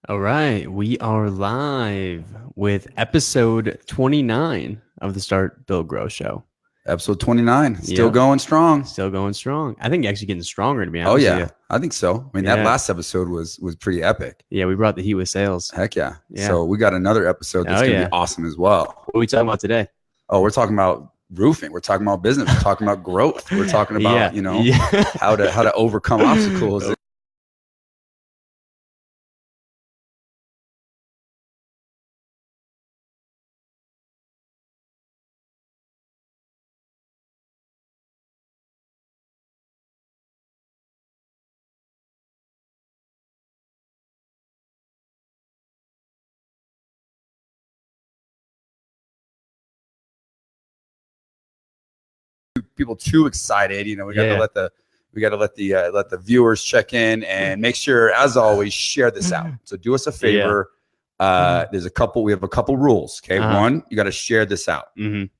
All right, we are live with episode 29 of the Start Build Grow Show. Episode 29, still Yep. going strong. Still going strong. I think actually getting stronger, to be Oh honest with yeah, you. I think so. I mean, Yeah. that last episode was pretty epic. Yeah, we brought the heat with sales. Heck yeah. Yeah. So we got another episode that's Oh, gonna yeah. be awesome as well. What are we talking about today? Oh, we're talking about roofing. We're talking about business. We're talking about growth. We're talking about how to overcome obstacles. People too excited. We got to let the viewers check in and make sure, as always, share this out. So do us a favor. We have a couple rules. Okay. One, you got to share this out.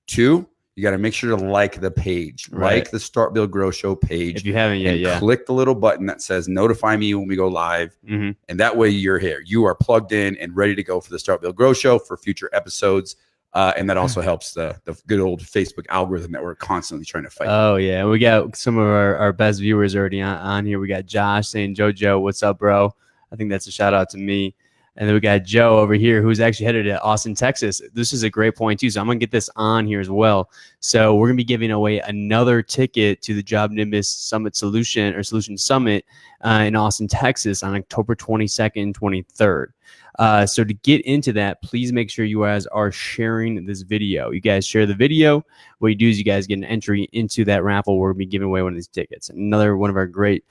Two, you got to make sure to like the page, like the Start Build Grow Show page. If you haven't yet, click the little button that says notify me when we go live. And that way you're here. You are plugged in and ready to go for the Start Build Grow Show for future episodes. And that also helps the good old Facebook algorithm that we're constantly trying to fight. Oh, yeah. We got some of our best viewers already on here. We got Josh saying, Jojo, what's up, bro? I think that's a shout out to me. And then we got Joe over here, who's actually headed to Austin, Texas. This is a great point, too. So I'm going to get this on here as well. So we're going to be giving away another ticket to the Job Nimbus Summit Solution Summit in Austin, Texas on October 22nd, 23rd. So to get into that, please make sure you guys are sharing this video. You guys share the video. What you do is you guys get an entry into that raffle. We're going to be giving away one of these tickets. Another one of our great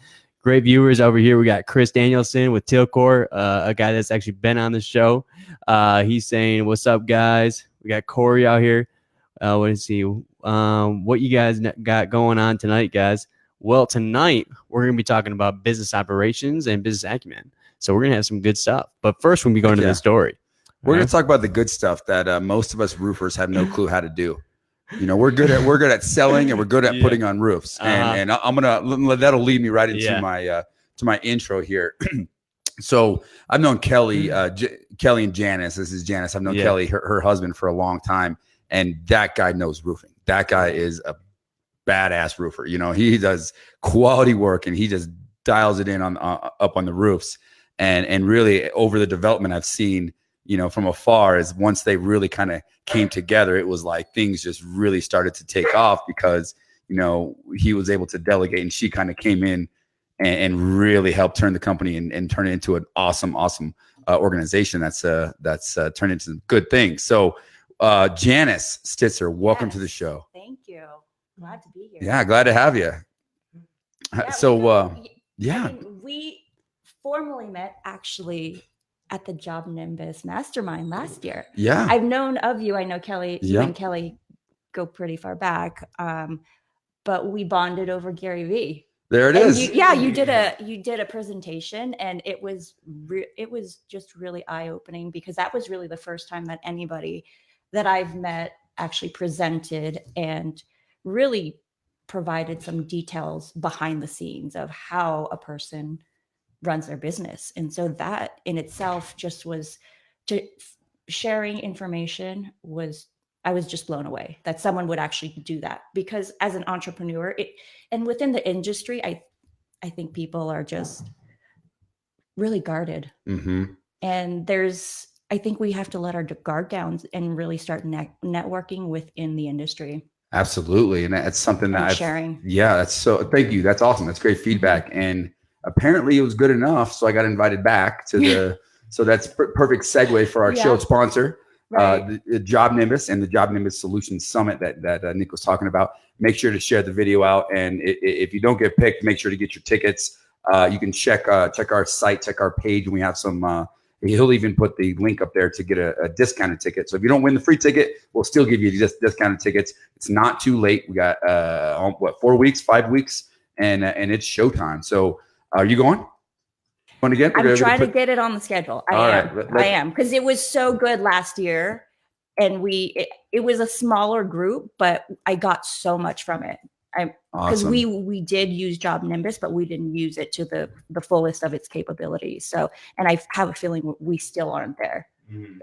viewers over here. We got Chris Danielson with Tilcor, a guy that's actually been on the show. He's saying, what's up, guys? We got Corey out here. What is he? What you guys got going on tonight, guys? Well, tonight we're going to be talking about business operations and business acumen. So we're going to have some good stuff. But first, we're going to be going to the story. We're going to talk about the good stuff that most of us roofers have no clue how to do. We're good at selling, and we're good at putting on roofs. And that'll lead me right into my intro here. So I've known Kelly, Kelly and Janice. This is Janice. I've known Kelly, her husband, for a long time, and that guy knows roofing. That guy is a badass roofer. He does quality work, and he just dials it in up on the roofs. And really, over the development I've seen, from afar, is once they really kind of came together, it was like things just really started to take off because, he was able to delegate, and she kind of came in and really helped turn the company and turn it into an awesome organization that's turned into some good things. So Janice Stitzer, welcome to the show. Thank you. Glad to be here. Yeah, glad to have you. We formally met actually at the Job Nimbus Mastermind last year. Yeah. I've known of you. I know Kelly, you and Kelly go pretty far back. But we bonded over Gary Vee. There it is. You did a presentation, and it was just really eye-opening, because that was really the first time that anybody that I've met actually presented and really provided some details behind the scenes of how a person runs their business. And so that in itself just was sharing information I was just blown away that someone would actually do that, because as an entrepreneur and within the industry, I think people are just really guarded. And I think we have to let our guard down and really start networking within the industry. Absolutely. And that's something that sharing. Thank you. That's awesome. That's great feedback. And apparently it was good enough. So I got invited back to so that's perfect segue for our show sponsor, the Job Nimbus and the Job Nimbus Solutions Summit that Nick was talking about. Make sure to share the video out. And if you don't get picked, make sure to get your tickets. You can check our site, check our page. And we have some, he'll even put the link up there to get a discounted ticket. So if you don't win the free ticket, we'll still give you just discounted tickets. It's not too late. We got 5 weeks, and it's showtime. So are you going? Again? I'm trying to get it on the schedule. I am, because it was so good last year, and it was a smaller group, but I got so much from it. Because Awesome. we did use Job Nimbus, but we didn't use it to the fullest of its capabilities. So, and I have a feeling we still aren't there.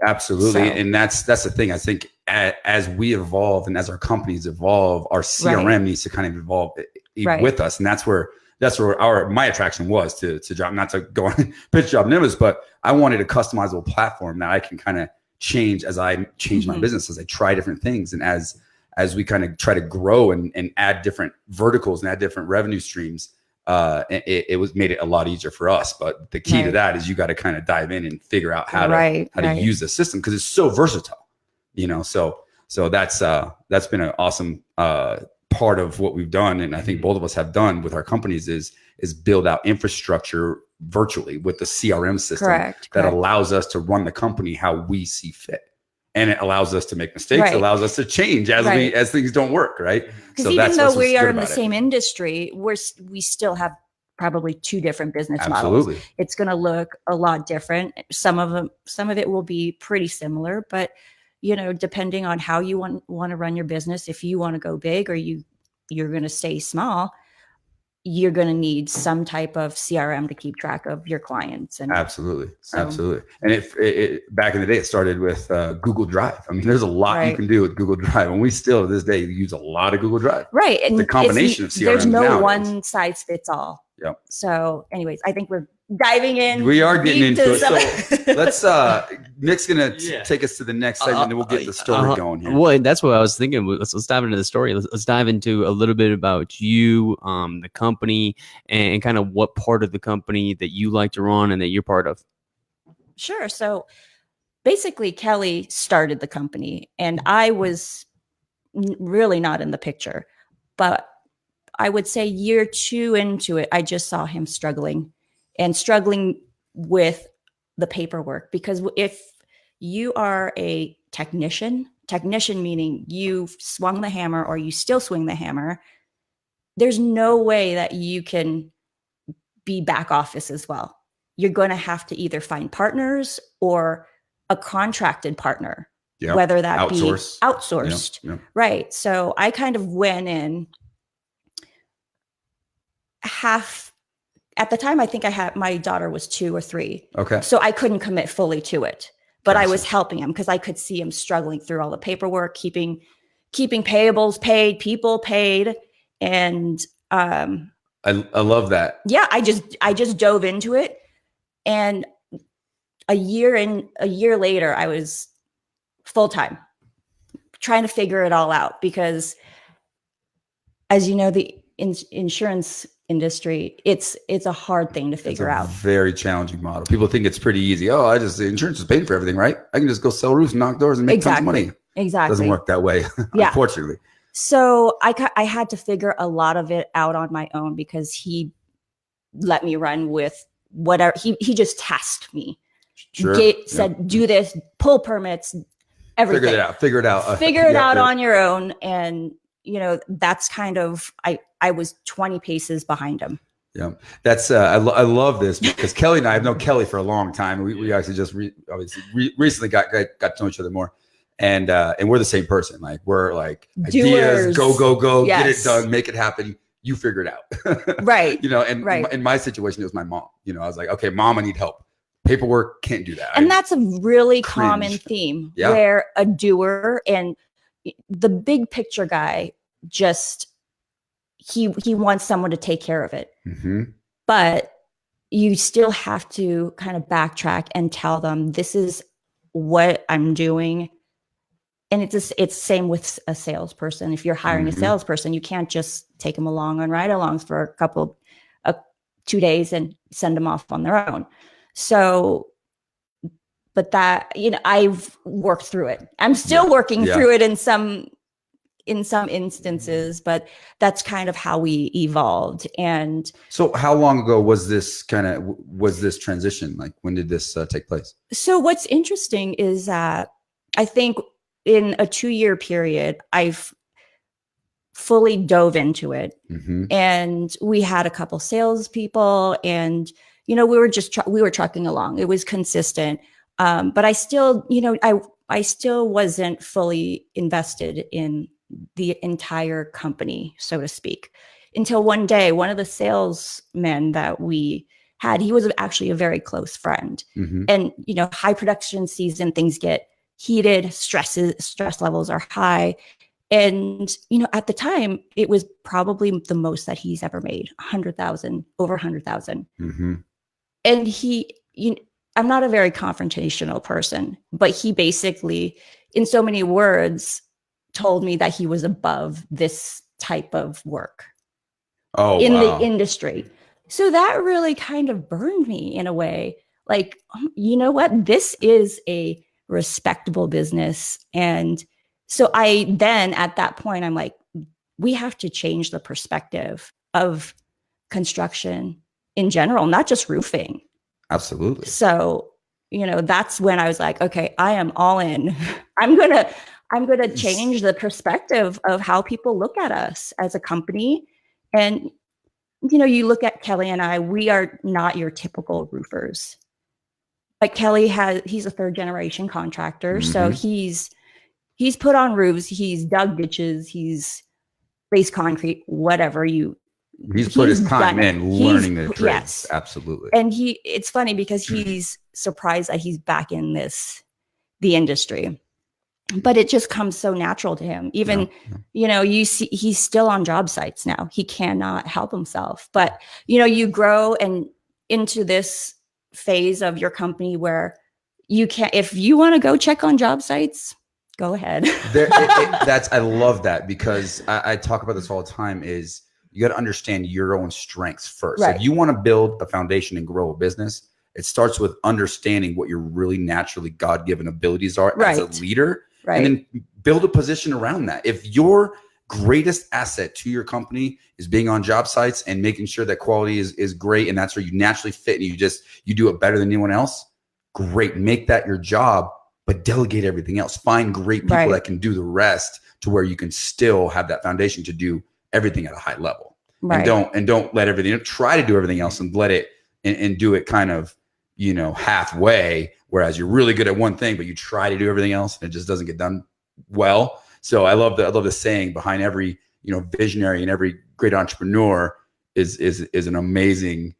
Absolutely. So- And that's the thing. I think as we evolve and as our companies evolve, our CRM needs to kind of evolve with us. And that's where my attraction was to Job, not to go on pitch Job Nimbus, but I wanted a customizable platform that I can kind of change as I change my business, as I try different things. And as we kind of try to grow and add different verticals and add different revenue streams, it made it a lot easier for us. But the key to that is you got to kind of dive in and figure out how to use the system, because it's so versatile, you know. So that's been an awesome part of what we've done, and I think both of us have done with our companies is build out infrastructure virtually with the CRM system that allows us to run the company how we see fit. And it allows us to make mistakes. It allows us to change as things don't work, right? Because even though we are in the same industry, we still have probably two different business models. It's going to look a lot different. Some of it will be pretty similar, but you know, depending on how you want to run your business, if you want to go big or you're going to stay small, you're going to need some type of CRM to keep track of your clients. And absolutely. And it back in the day, it started with Google Drive. I mean, there's a lot you can do with Google Drive, and we still to this day use a lot of Google Drive. Right, and the combination of CRM. There's no nowadays. One size fits all. Yep. So, anyways, I think we're diving in. We are getting into it. So let's. Nick's gonna take us to the next segment, and then we'll get the story going here. Well, that's what I was thinking. Let's dive into the story. Let's dive into a little bit about you, the company, and kind of what part of the company that you like to run and that you're part of. Sure. So basically, Kelly started the company, and I was really not in the picture, but I would say year 2 into it, I just saw him struggling with the paperwork. Because if you are a technician meaning you swung the hammer or you still swing the hammer, there's no way that you can be back office as well. You're going to have to either find partners or a contracted partner, whether that be outsourced. Right. So I kind of went in half. At the time, I think my daughter was 2 or 3. Okay. So I couldn't commit fully to it, but I was helping him because I could see him struggling through all the paperwork, keeping payables paid, people paid. And I love that. Yeah, I just dove into it. And a year later, I was full-time trying to figure it all out, because as you know, the insurance industry, it's a hard thing to figure out. Very challenging model. People think it's pretty easy. Oh, the insurance is paid for everything, right? I can just go sell roofs and knock doors and make tons of money. Exactly. It doesn't work that way, unfortunately. So I had to figure a lot of it out on my own, because he let me run with whatever. He just tasked me. Said, do this, pull permits, everything. Figure it out. Figure it out on your own. And you know, that's kind of, I was 20 paces behind him. Yeah, that's I love this, because Kelly and I've known Kelly for a long time. We actually just recently got to know each other more, and we're the same person. Like, we're like ideas, go, get it done, make it happen. You figure it out, right? You know, and in my situation, it was my mom. You know, I was like, okay, Mom, I need help. Paperwork, can't do that. And that's a really common theme, where a doer and the big picture guy just he wants someone to take care of it. But you still have to kind of backtrack and tell them, this is what I'm doing. And it's same with a salesperson. If you're hiring a salesperson, you can't just take them along on ride-alongs for a couple 2 days and send them off on their own. So, but that, you know, I've worked through it. I'm still working through it in some instances, but that's kind of how we evolved. And so how long ago was this transition? Like, when did this take place? So what's interesting is that I think in a 2-year period, I've fully dove into it. And we had a couple salespeople, and, you know, we were trucking along. It was consistent. But I still, you know, I still wasn't fully invested in the entire company, so to speak. Until one day, one of the salesmen that we had, he was actually a very close friend. Mm-hmm. And, you know, high production season, things get heated, stress levels are high. And, you know, at the time, it was probably the most that he's ever made, 100,000, over 100,000. Mm-hmm. And he, I'm not a very confrontational person, but he basically, in so many words, told me that he was above this type of work in the industry. So that really kind of burned me in a way. Like, you know what? This is a respectable business. And so I then at that point, I'm like, we have to change the perspective of construction in general, not just roofing. Absolutely. So, you know, that's when I was like, okay, I am all in. I'm going to change the perspective of how people look at us as a company. And, you know, you look at Kelly and I, we are not your typical roofers. Like Kelly he's a third generation contractor. Mm-hmm. So he's put on roofs, he's dug ditches, he's placed concrete, whatever he's put his time in learning the trades. Yes, absolutely. And it's funny because he's surprised that he's back in the industry, but it just comes so natural to him. Even, you know, you see he's still on job sites now. He cannot help himself, but you know, you grow and into this phase of your company where you can, if you want to go check on job sites, go ahead. I love that, because I talk about this all the time, is you got to understand your own strengths first. Right. If you want to build a foundation and grow a business, it starts with understanding what your really naturally God-given abilities are as a leader, and then build a position around that. If your greatest asset to your company is being on job sites and making sure that quality is great, and that's where you naturally fit and you do it better than anyone else, great, make that your job, but delegate everything else. Find great people that can do the rest, to where you can still have that foundation to do everything at a high level. And don't let everything, try to do everything else and let it and do it kind of, you know, halfway, whereas you're really good at one thing, but you try to do everything else and it just doesn't get done well. So I love the saying behind every, you know, visionary and every great entrepreneur is an amazing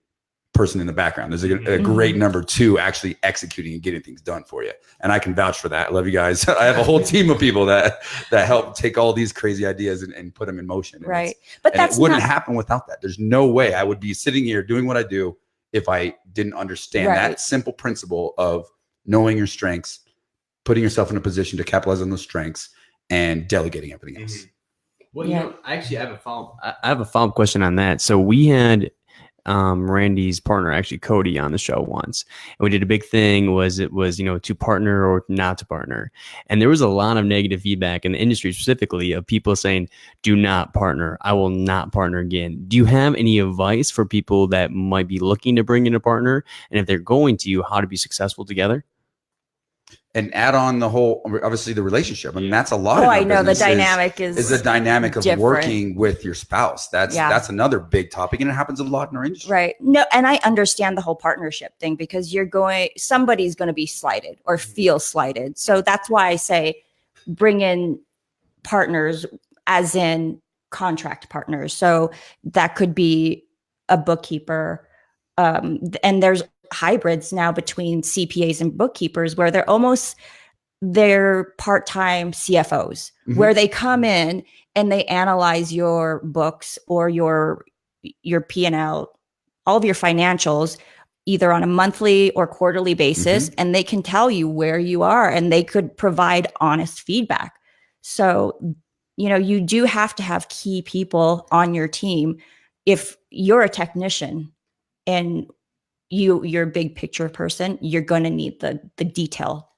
person in the background. There's a great number two actually executing and getting things done for you. And I can vouch for that. I love you guys. I have a whole team of people that help take all these crazy ideas and put them in motion. And but it wouldn't happen without that. There's no way I would be sitting here doing what I do if I didn't understand that simple principle of knowing your strengths, putting yourself in a position to capitalize on those strengths, and delegating everything else. Well, you know, actually, I have a follow-up question on that. So we had Randy's partner, actually Cody, on the show once, and we did a big thing. It was you know, to partner or not to partner, and there was a lot of negative feedback in the industry, specifically of people saying, "Do not partner. I will not partner again." Do you have any advice for people that might be looking to bring in a partner, and if they're going to, how to be successful together? And add on the whole, obviously, the relationship. I mean, that's a lot. I know the dynamic is the dynamic of different. Working with your spouse. That's another big topic, and it happens a lot in our industry. Right. No, and I understand the whole partnership thing, because somebody's going to be slighted or feel slighted. So that's why I say bring in partners, as in contract partners. So that could be a bookkeeper, and there's hybrids now between CPAs and bookkeepers, where they're part-time CFOs, where they come in and they analyze your books or your P&L, all of your financials, either on a monthly or quarterly basis, and they can tell you where you are, and they could provide honest feedback. So, you know, you do have to have key people on your team. If you're a technician and you're a big picture person, you're going to need the detail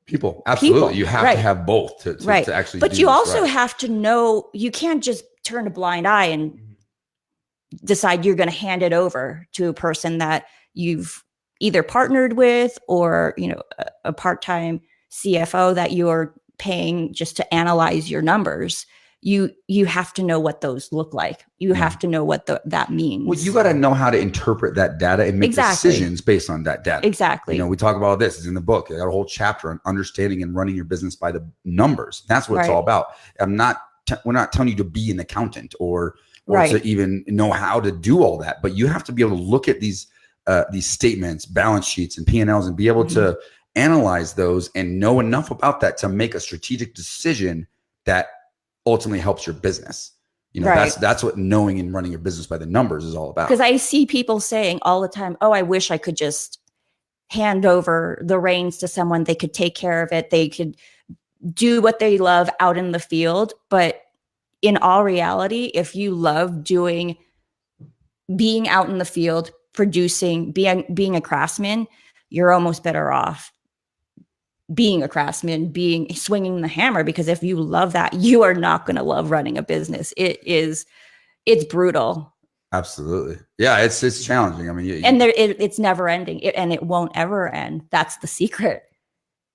people. Absolutely. You have to have both to actually but you also have to know, you can't just turn a blind eye and decide you're going to hand it over to a person that you've either partnered with, or, you know, a part-time CFO that you're paying just to analyze your numbers. you have to know what those look like. You have to know what that means. Well, you got to know how to interpret that data and make decisions based on that data. Exactly. You know, we talk about this. It's in the book. I got a whole chapter on understanding and running your business by the numbers. That's what it's all about. We're not telling you to be an accountant or to even know how to do all that, but you have to be able to look at these statements, balance sheets, and P&Ls, and be able to analyze those and know enough about that to make a strategic decision that ultimately helps your business. You know, that's what knowing and running your business by the numbers is all about. Because I see people saying all the time, oh, I wish I could just hand over the reins to someone. They could take care of it. They could do what they love out in the field. But in all reality, if you love being out in the field, producing, being a craftsman, you're almost better off being a craftsman, swinging the hammer, because if you love that, you are not going to love running a business. It's brutal. Absolutely. Yeah. It's challenging. I mean, it's never ending, and it won't ever end. That's the secret.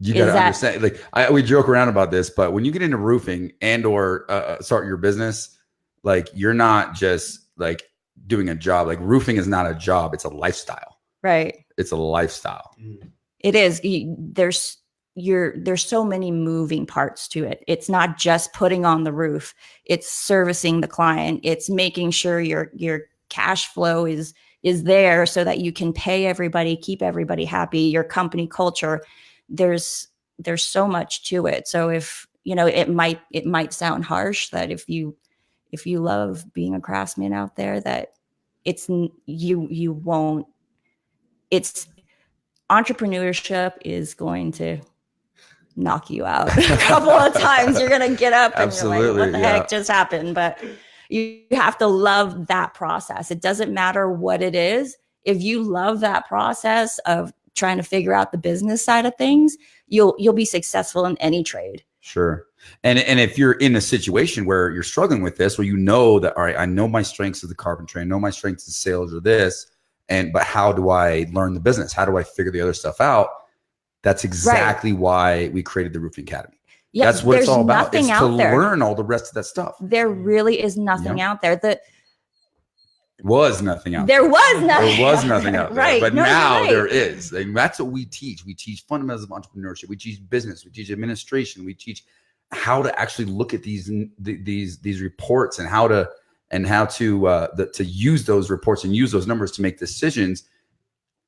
You got to understand, like we joke around about this, but when you get into roofing and or start your business, like you're not just like doing a job. Like roofing is not a job. It's a lifestyle. Right. It's a lifestyle. It is. There's so many moving parts to it. It's not just putting on the roof. It's servicing the client. It's making sure your cash flow is there so that you can pay everybody, keep everybody happy, your company culture. There's so much to it. So if, it might sound harsh that if you love being a craftsman out there, that you won't, entrepreneurship is going to knock you out a couple of times. You're going to get up and Absolutely, you're like, what the heck just happened? But you have to love that process. It doesn't matter what it is. If you love that process of trying to figure out the business side of things, you'll be successful in any trade. Sure. And if you're in a situation where you're struggling with this, where you know that, all right, I know my strengths is the carpentry, I know my strengths is sales or this, but how do I learn the business? How do I figure the other stuff out? That's exactly why we created the Roofing Academy. Yeah, that's what it's all about. It's to learn all the rest of that stuff. There really is nothing out there. There was nothing out there. There was nothing out there. Right. But now there is. And that's what we teach. We teach fundamentals of entrepreneurship. We teach business. We teach administration. We teach how to actually look at these reports and how to use those reports and use those numbers to make decisions.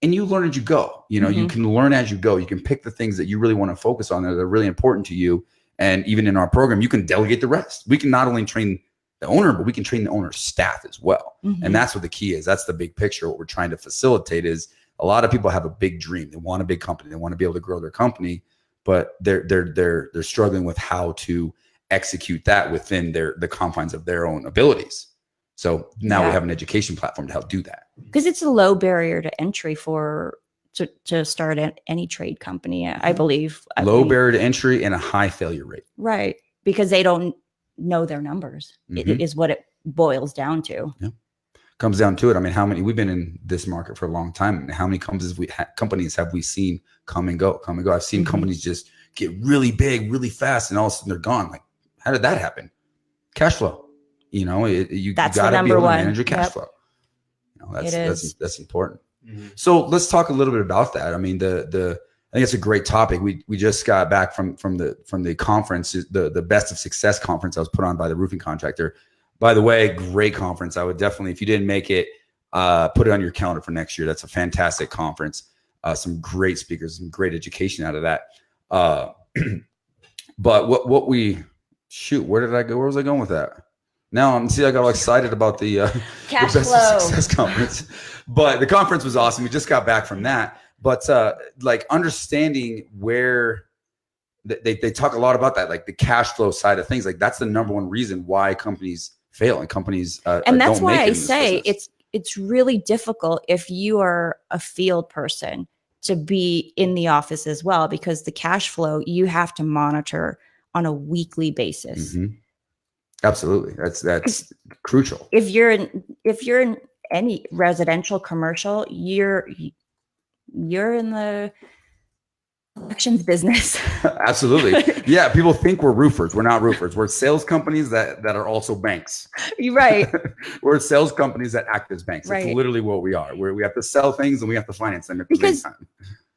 And you learn as you go. You can learn as you go. You can pick the things that you really want to focus on that are really important to you. And even in our program, you can delegate the rest. We can not only train the owner, but we can train the owner's staff as well. And that's what the key is. That's the big picture. What we're trying to facilitate is a lot of people have a big dream. They want a big company. They want to be able to grow their company, but they're struggling with how to execute that within the confines of their own abilities. So now we have an education platform to help do that. Because it's a low barrier to entry to start any trade company, I believe. Low barrier to entry and a high failure rate. Right. Because they don't know their numbers. It is what it boils down to. Yeah. Comes down to it. I mean, we've been in this market for a long time. How many companies have we seen come and go? I've seen companies just get really big, really fast, and all of a sudden they're gone. Like, how did that happen? Cash flow. You got to be able to manage your cash flow. That's important. So let's talk a little bit about that. I mean, I think it's a great topic. We just got back from the conference, the Best of Success conference that was put on by the roofing contractor. By the way, great conference. I would definitely, if you didn't make it, put it on your calendar for next year. That's a fantastic conference. Some great speakers, some great education out of that. But where did I go? Where was I going with that? Now I got all excited about the Cash Best flow. of Success conference, but the conference was awesome. We just got back from that, but like understanding where they talk a lot about that, like the cash flow side of things. Like that's the number one reason why companies fail and companies and that's why I say it's really difficult if you are a field person to be in the office as well, because the cash flow you have to monitor on a weekly basis. Absolutely. That's crucial. If you're in any residential, commercial, you're in the transactions business. Absolutely. Yeah. People think we're roofers. We're not roofers. We're sales companies that are also banks. You're right. We're sales companies that act as banks. Right. It's literally what we are. We have to sell things and we have to finance them at the Because same time.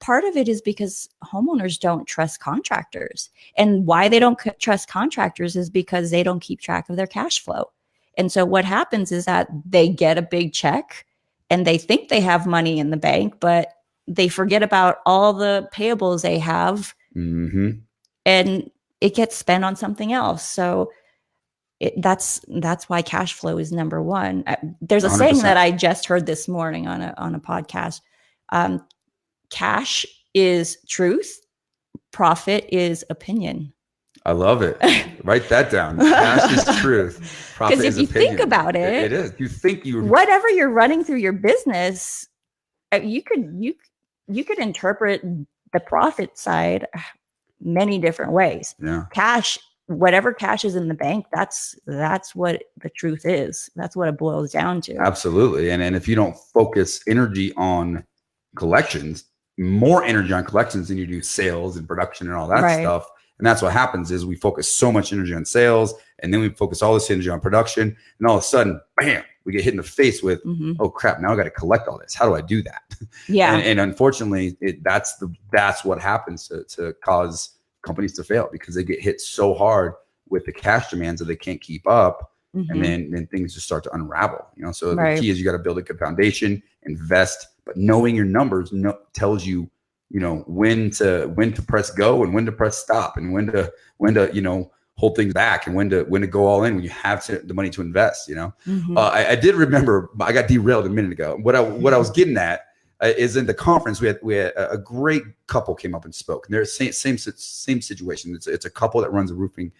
part of it is because homeowners don't trust contractors. And why they don't trust contractors is because they don't keep track of their cash flow. And so what happens is that they get a big check and they think they have money in the bank, but they forget about all the payables they have, Mm-hmm. and it gets spent on something else. So that's why cash flow is number one. There's a 100%. saying that I just heard this morning on a podcast. Cash is truth. Profit is opinion. I love it. Write that down. Cash is truth. Profit Because if is you opinion. think about it, It is. You think you whatever you're running through your business, you could interpret the profit side many different ways. Yeah. Cash, whatever cash is in the bank, that's what the truth is. That's what it boils down to. Absolutely. And if you don't focus energy on collections, more energy on collections than you do sales and production and all that Right. stuff. And that's what happens is we focus so much energy on sales, and then we focus all this energy on production, and all of a sudden, bam, we get hit in the face with, oh crap, now I got to collect all this. How do I do that? Yeah. And unfortunately, that's what happens to cause companies to fail, because they get hit so hard with the cash demands that they can't keep up. And then things just start to unravel, so Right. the key is you got to build a good foundation, invest, but knowing your numbers tells you, when to press go and when to press stop, and when to hold things back, and when to go all in when you have the money to invest. I did remember, I got derailed a minute ago. What I was getting at is in the conference we had a great couple came up and spoke, and they're same situation. It's a couple that runs a roofing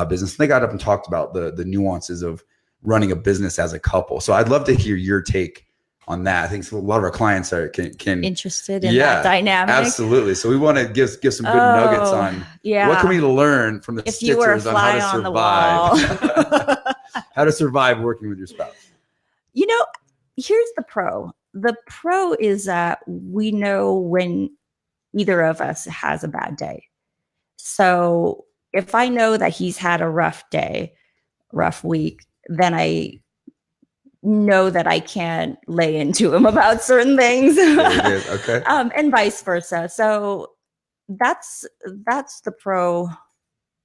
business. And they got up and talked about the nuances of running a business as a couple. So I'd love to hear your take on that. I think a lot of our clients are can interested in that dynamic. Absolutely. So we want to give some good nuggets on what can we learn from the if you were a Stitzers fly on how to on survive. the wall. How to survive working with your spouse. Here's the pro. The pro is that we know when either of us has a bad day. So if I know that he's had a rough day, rough week, then I know that I can't lay into him about certain things. Okay. And vice versa. So that's the pro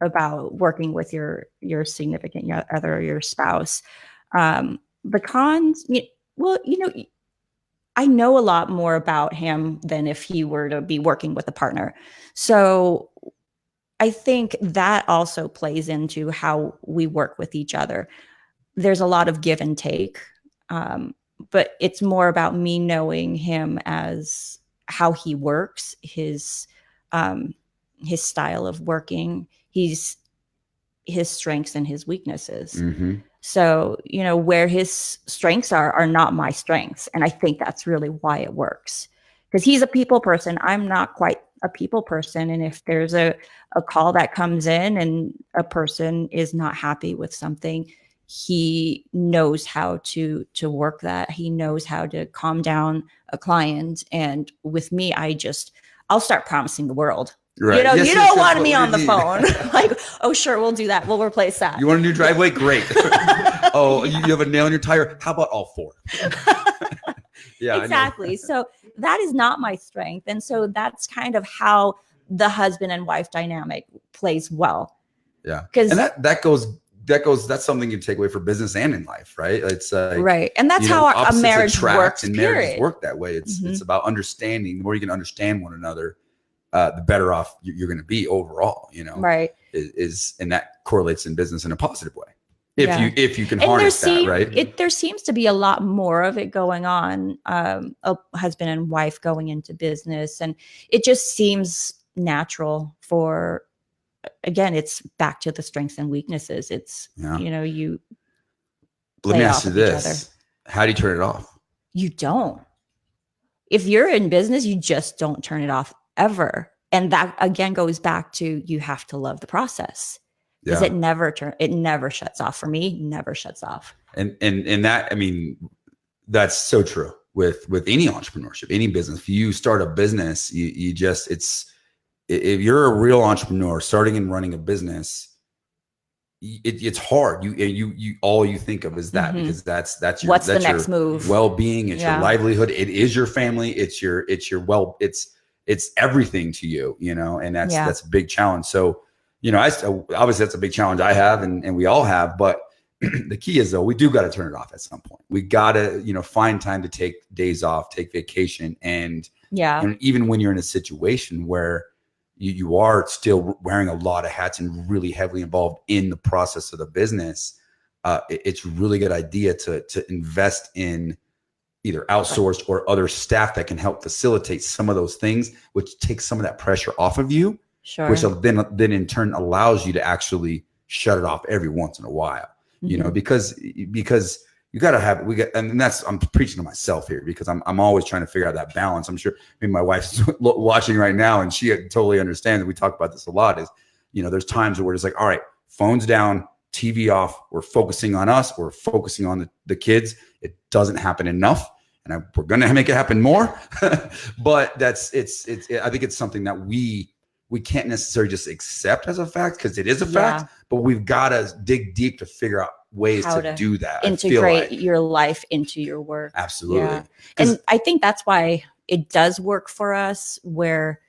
about working with your significant other, your spouse. The cons, I know a lot more about him than if he were to be working with a partner. So I think that also plays into how we work with each other. There's a lot of give and take, but it's more about me knowing him as how he works, his style of working, his strengths and his weaknesses. So, where his strengths are not my strengths. And I think that's really why it works, because he's a people person. I'm not quite a people person. And if there's a call that comes in and a person is not happy with something, he knows how to work that. He knows how to calm down a client. And with me, I'll start promising the world. Right. You don't want me on the phone. Like, oh, sure, we'll do that. We'll replace that. You want a new driveway? Great. Oh, you have a nail in your tire? How about all four? Yeah, exactly. So that is not my strength. And so that's kind of how the husband and wife dynamic plays well. Yeah. And that's something you take away for business and in life, right? It's right. And that's how a marriage works. And marriages work that way. It's about understanding. The more you can understand one another, the better off you're going to be overall, right. And that correlates in business in a positive way. If you can harness that, right? There seems to be a lot more of it going on, a husband and wife going into business. And it just seems natural for, again, it's back to the strengths and weaknesses. It's, you let me ask you this. How do you turn it off? You don't. If you're in business, you just don't turn it off ever. And that again goes back to, you have to love the process, because it never shuts off. For me, never shuts off. And that, that's so true with any entrepreneurship, any business. If you start a business, if you're a real entrepreneur starting and running a business, it's hard. You all you think of is that, because that's your, what's that's the next your move, well-being, it's your livelihood, it is your family, it's your it's everything to you, you know, and that's a big challenge. So, you know, obviously that's a big challenge I have, and we all have, but the key is though, we do got to turn it off at some point. We got to, you know, find time to take days off, take vacation. And even when you're in a situation where you are still wearing a lot of hats and really heavily involved in the process of the business, it's a really good idea to invest in either outsourced or other staff that can help facilitate some of those things, which takes some of that pressure off of you, which then in turn allows you to actually shut it off every once in a while, you know, because you got to have, and I'm preaching to myself here, because I'm always trying to figure out that balance. I'm sure, I mean, my wife's watching right now and she totally understands. We talk about this a lot, is, you know, there's times where it's like, all right, phones down, TV off. We're focusing on us. We're focusing on the kids. It doesn't happen enough. And we're going to make it happen more, but I think it's something that we can't necessarily just accept as a fact, because it is a fact, but we've got to dig deep to figure out ways to do that. Integrate your life into your work. Absolutely. Yeah. And I think that's why it does work for us, where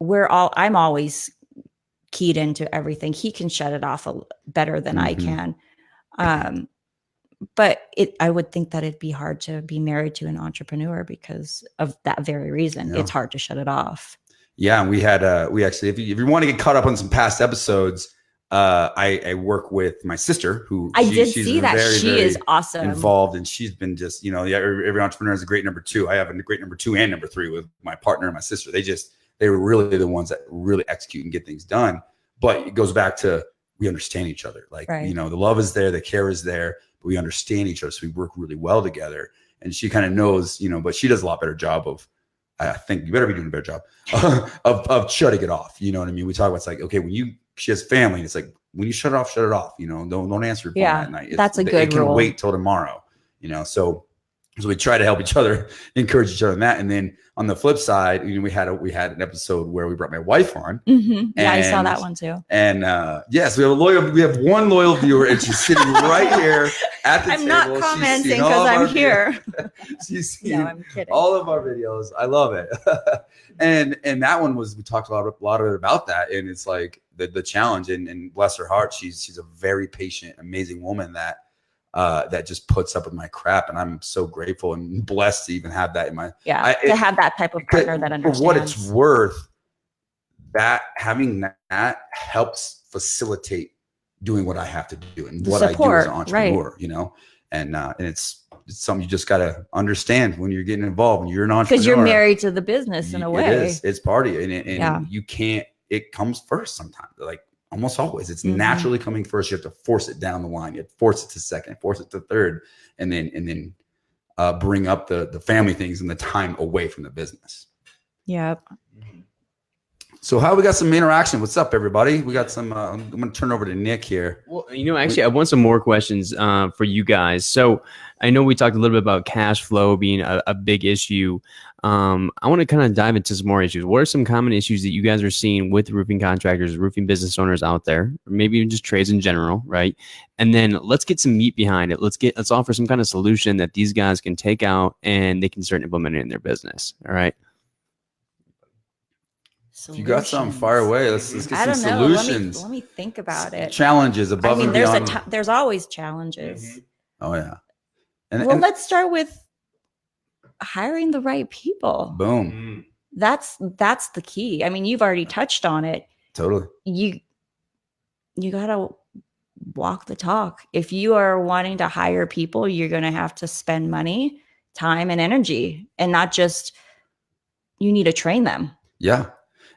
I'm always keyed into everything. He can shut it off better than I can. But I would think that it'd be hard to be married to an entrepreneur because of that very reason. It's hard to shut it off. Yeah. And we actually, if you want to get caught up on some past episodes, I work with my sister, who she's see that she is awesome, involved, and she's been just, you know, every entrepreneur is a great number two. I have a great number two and number three with my partner and my sister. They were really the ones that really execute and get things done. But it goes back to, we understand each other. Like, you know, the love is there, the care is there, but we understand each other. So we work really well together. And she kind of knows, you know, but she does a lot better job of, I think you better be doing a better job of shutting it off. You know what I mean? We talk about, it's like, okay, she has family, and it's like, when you shut it off, you know, don't answer your phone at night. That's a good rule. It can wait till tomorrow, you know? So we try to help each other, encourage each other in that. And then on the flip side, you know, we had an episode where we brought my wife on. Yeah, I saw that one too. And yes, we have one loyal viewer, and she's sitting right here at the table. I'm not commenting because I'm here. She's seen all of our videos. I love it. And that one we talked a lot about that. And it's like the challenge, and bless her heart, she's a very patient, amazing woman that just puts up with my crap. And I'm so grateful and blessed to even have that in my, to have that type of partner that understands. For what it's worth, having that helps facilitate doing what I have to do and what I do as an entrepreneur, you know, and it's something you just got to understand when you're getting involved, when you're an entrepreneur. Because you're married to the business in a way. It's party, and you can't, it comes first sometimes, like almost always. It's naturally coming first. You have to force it down the line. You have to force it to second, force it to third, and then bring up the family things and the time away from the business. Yep. So we got some interaction. What's up, everybody? We got some, I'm going to turn over to Nick here. Well, you know, actually, I want some more questions for you guys. So I know we talked a little bit about cash flow being a big issue. I want to kind of dive into some more issues. What are some common issues that you guys are seeing with roofing contractors, roofing business owners out there, or maybe even just trades in general, right? And then let's get some meat behind it. Let's offer some kind of solution that these guys can take out and they can start implementing in their business. All right. If you got something, fire away. Let's get some solutions. Let me think about it. Challenges above and beyond. There's always challenges. Oh yeah. Let's start with hiring the right people. Boom. That's the key. I mean, you've already touched on it. Totally. You gotta walk the talk. If you are wanting to hire people, you're gonna have to spend money, time, and energy, and not just, you need to train them. Yeah.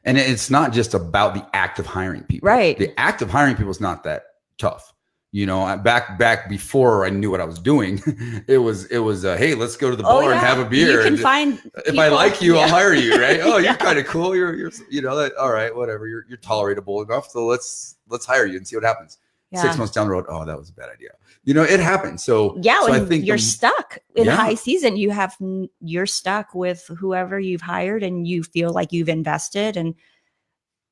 And it's not just about the act of hiring people. Right. The act of hiring people is not that tough. You know, back before I knew what I was doing, it was hey, let's go to the bar and have a beer. You can find if I like you, I'll hire you, right? Oh, you're kind of cool. You're you know, all right, whatever. You're tolerable enough. So let's hire you and see what happens. Yeah. 6 months down the road, oh, that was a bad idea. You know, it happens. So yeah, so when I think you're stuck in Yeah. high season, you're stuck with whoever you've hired and you feel like you've invested, and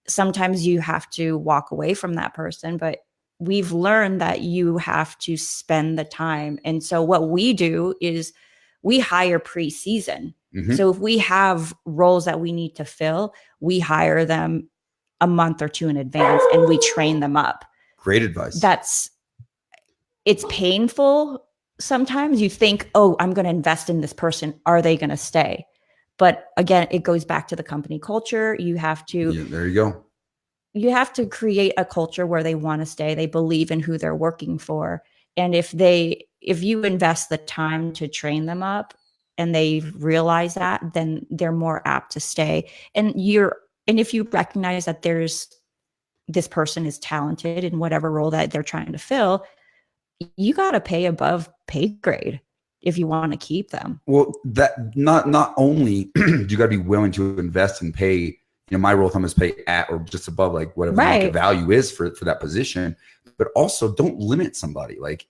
sometimes you have to walk away from that person, but we've learned that you have to spend the time. And so what we do is we hire pre-season. Mhm. So if we have roles that we need to fill, we hire them a month or two in advance and we train them up. Great advice. It's painful. Sometimes you think, oh, I'm going to invest in this person. Are they going to stay? But again, it goes back to the company culture. You have to, Yeah, there you go. you have to create a culture where they want to stay. They believe in who they're working for. And if you invest the time to train them up and they realize that, then they're more apt to stay. And if you recognize that this person is talented in whatever role that they're trying to fill, you got to pay above pay grade if you want to keep them. Well, that not only do you got to be willing to invest and pay, you know, my rule of thumb is pay at or just above like whatever the market value is for that position, but also don't limit somebody. Like,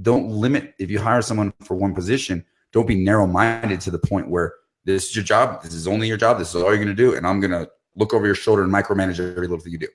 don't limit, if you hire someone for one position, don't be narrow-minded to the point where this is your job, this is only your job, this is all you're going to do, and I'm going to look over your shoulder and micromanage every little thing you do.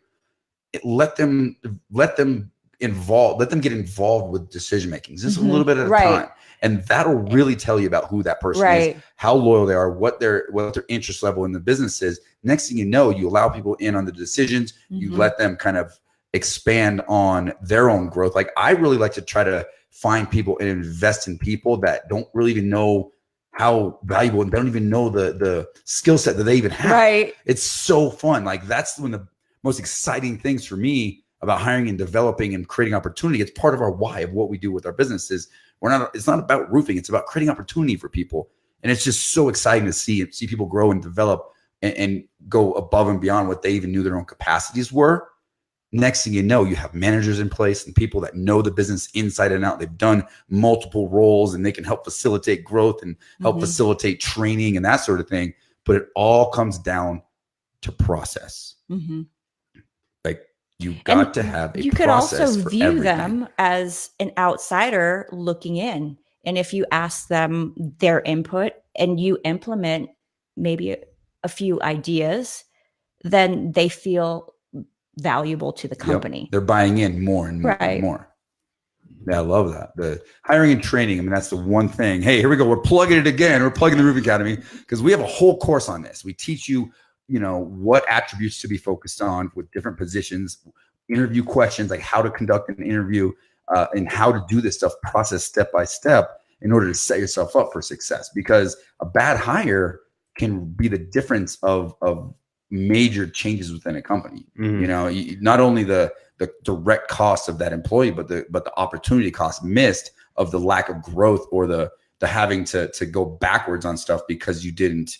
Let them get involved with decision making just a little bit at a time, and that'll really tell you about who that person is, how loyal they are, what their interest level in the business is. Next thing you know, you allow people in on the decisions. You let them kind of expand on their own growth. Like, I really like to try to find people and invest in people that don't really even know how valuable, and they don't even know the skill set that they even have. It's so fun. Like, that's one of the most exciting things for me about hiring and developing and creating opportunity. It's part of our why of what we do with our businesses. It's not about roofing. It's about creating opportunity for people. And it's just so exciting to see people grow and develop and go above and beyond what they even knew their own capacities were. Next thing you know, you have managers in place and people that know the business inside and out. They've done multiple roles and they can help facilitate growth and help facilitate training and that sort of thing. But it all comes down to process. Like, you got to have a process. You could also view them as an outsider looking in. And if you ask them their input and you implement maybe a few ideas, then they feel valuable to the company. They're buying in more and more and more. Yeah, I love that. The hiring and training, I mean, that's the one thing. Hey, here we go. We're plugging it again. We're plugging the Roofing Academy because we have a whole course on this. We teach you, you know, what attributes to be focused on with different positions, interview questions, like how to conduct an interview, and how to do this stuff, process step by step in order to set yourself up for success. Because a bad hire can be the difference of major changes within a company. You know, not only the direct cost of that employee, but the opportunity cost missed of the lack of growth or the having to go backwards on stuff because you didn't,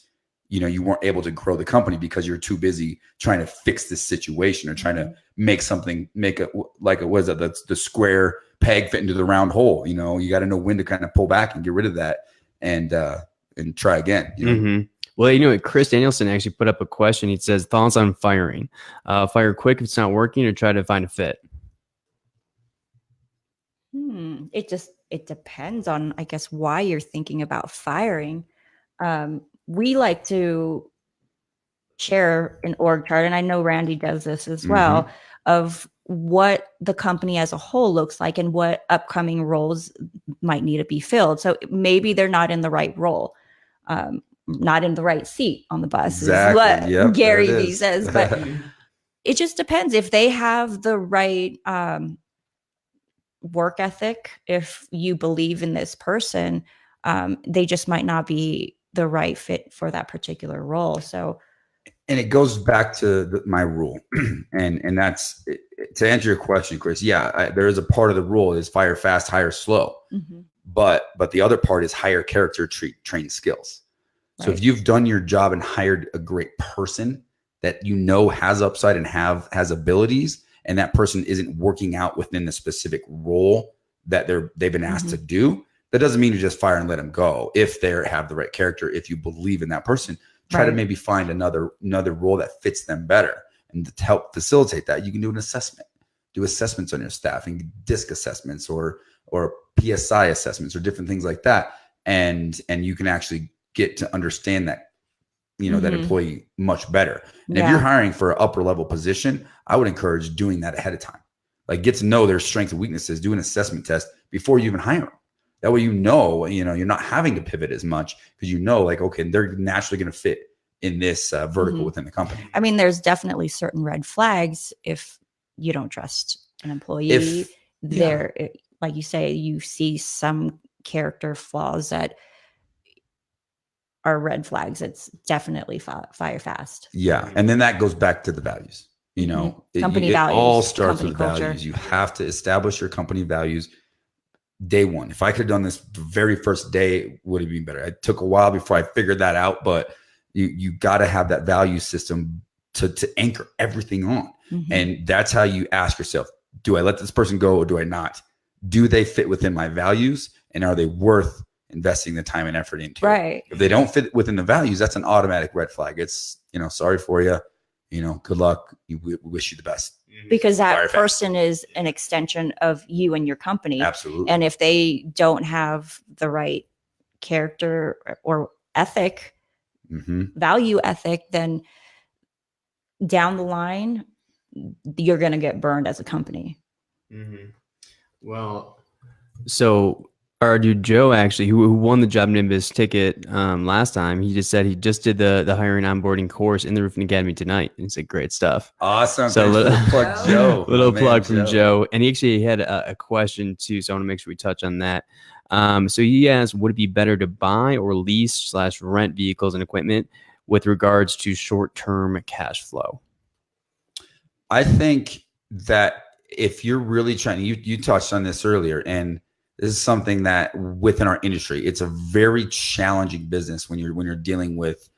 you know, you weren't able to grow the company because you're too busy trying to fix this situation or trying to make it like it was the square peg fit into the round hole. You know, you got to know when to kind of pull back and get rid of that and try again. You know? Well, you know, Chris Danielson actually put up a question. He says, thoughts on firing. Fire quick if it's not working, or try to find a fit? It depends on, I guess, why you're thinking about firing. We like to share an org chart, and I know Randy does this as well, of what the company as a whole looks like and what upcoming roles might need to be filled. So maybe they're not in the right role. Not in the right seat on the bus is what Gary Vee says, but it just depends if they have the right work ethic. If you believe in this person, they just might not be the right fit for that particular role. So, and it goes back to my rule, and that's to answer your question, Chris. Yeah, there is a part of the rule is fire fast, hire slow, but the other part is hire character, train skills. So if you've done your job and hired a great person that you know has upside and has abilities, and that person isn't working out within the specific role that they've been asked to do, that doesn't mean you just fire and let them go. If they have the right character, if you believe in that person, try to maybe find another role that fits them better. And to help facilitate that, you can do an assessment. do assessments on your staff and DISC assessments or PSI assessments or different things like that. And you can actually get to understand that, that employee much better. And if you're hiring for an upper level position, I would encourage doing that ahead of time. Like get to know their strengths and weaknesses, do an assessment test before you even hire them. That way, you're not having to pivot as much because like, okay, they're naturally going to fit in this vertical within the company. I mean, there's definitely certain red flags if you don't trust an employee. Like you say, you see some character flaws that are red flags. It's definitely fire fast. Yeah. And then that goes back to the values. Company it values. All starts Company with culture. values. You have to establish your company values day one. If I could have done this the very first day, it would have been better. It took a while before I figured that out, but you got to have that value system to anchor everything on. And that's how you ask yourself, do I let this person go or do I not? Do they fit within my values? And are they worth investing the time and effort into? Right. If they don't fit within the values, that's an automatic red flag. It's, sorry for you. Good luck. We wish you the best. Because that person is an extension of you and your company. Absolutely. And if they don't have the right character or ethic, value ethic, then down the line, you're going to get burned as a company. Well, so our dude Joe, actually, who won the Job Nimbus ticket last time, he just said he just did the hiring onboarding course in the Roofing Academy tonight. And he said, great stuff. Awesome. So little plug, Joe. Little plug from Joe. And he actually had a question too, so I want to make sure we touch on that. So he asked, would it be better to buy or lease/rent vehicles and equipment with regards to short-term cash flow? I think that if you're really trying, you touched on this earlier, and this is something that within our industry, it's a very challenging business when you're dealing with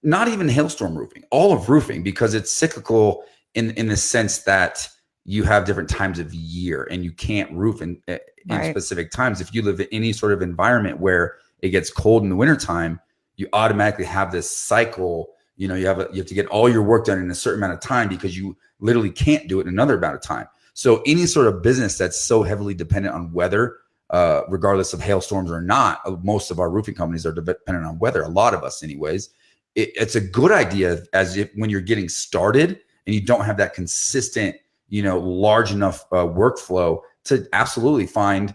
not even hailstorm roofing, all of roofing, because it's cyclical in the sense that you have different times of year and you can't roof in specific times. If you live in any sort of environment where it gets cold in the wintertime, you automatically have this cycle. You have to get all your work done in a certain amount of time because you literally can't do it in another amount of time. So any sort of business that's so heavily dependent on weather, regardless of hailstorms or not, most of our roofing companies are dependent on weather. A lot of us anyways. It's a good idea when you're getting started and you don't have that consistent, large enough workflow to absolutely find,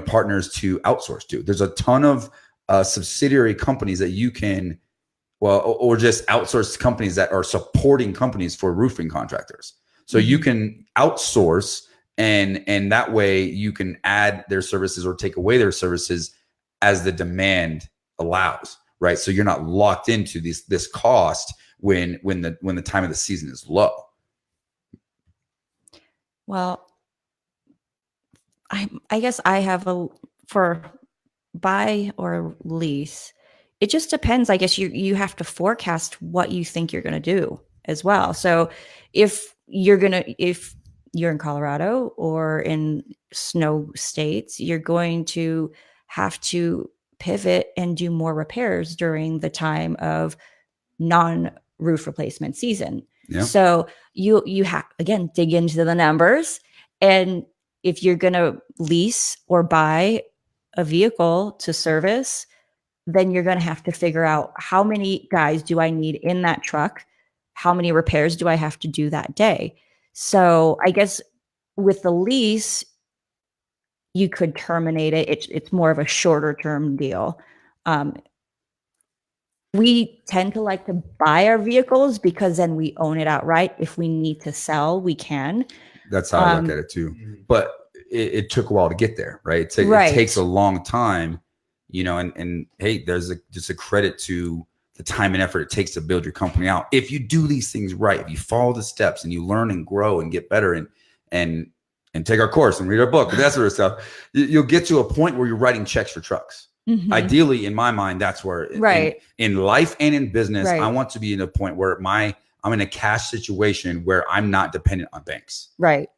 partners to outsource to. There's a ton of subsidiary companies that you can, or just outsourced companies that are supporting companies for roofing contractors. So you can outsource and that way you can add their services or take away their services as the demand allows, right? So you're not locked into this cost when the time of the season is low. Well, I guess I have for buy or lease, it just depends. I guess you have to forecast what you think you're going to do as well. So if you're in Colorado or in snow states, you're going to have to pivot and do more repairs during the time of non-roof replacement season. Yeah. So you have, again, dig into the numbers. And if you're going to lease or buy a vehicle to service, then you're going to have to figure out how many guys do I need in that truck? How many repairs do I have to do that day? So I guess with the lease, you could terminate it. It's more of a shorter term deal. We tend to like to buy our vehicles because then we own it outright. If we need to sell, we can. That's how I look at it too. But it took a while to get there, right? It takes a long time, and hey, there's just a credit to the time and effort it takes to build your company out. If you do these things right, if you follow the steps and you learn and grow and get better and take our course and read our book and that sort of stuff, you'll get to a point where you're writing checks for trucks. Mm-hmm. Ideally, in my mind, that's where in life and in business, I want to be in a point where I'm in a cash situation where I'm not dependent on banks. Right.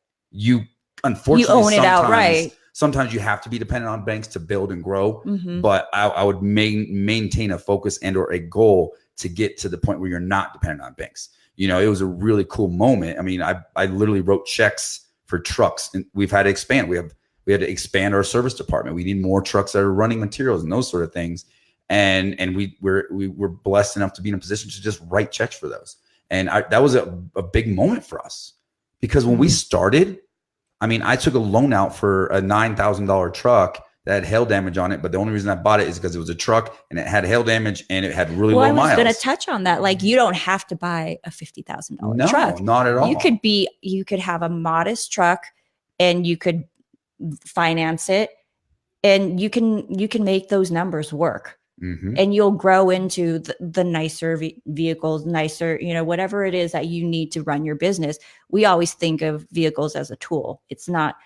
Unfortunately, you own it outright. Sometimes you have to be dependent on banks to build and grow. Mm-hmm. But I would maintain a focus and or a goal to get to the point where you're not dependent on banks. It was a really cool moment. I mean, I literally wrote checks for trucks. And we've had to expand. We had to expand our service department. We need more trucks that are running materials and those sort of things. And we were blessed enough to be in a position to just write checks for those. And that was a big moment for us, because when we started, I mean, I took a loan out for a $9,000 truck that had hail damage on it. But the only reason I bought it is because it was a truck and it had hail damage and it had really low miles. I was going to touch on that. Like, you don't have to buy a $50,000 truck. No, not at all. You could have a modest truck and you could finance it, and you can make those numbers work. And you'll grow into the nicer vehicles, nicer, whatever it is that you need to run your business. We always think of vehicles as a tool. It's not,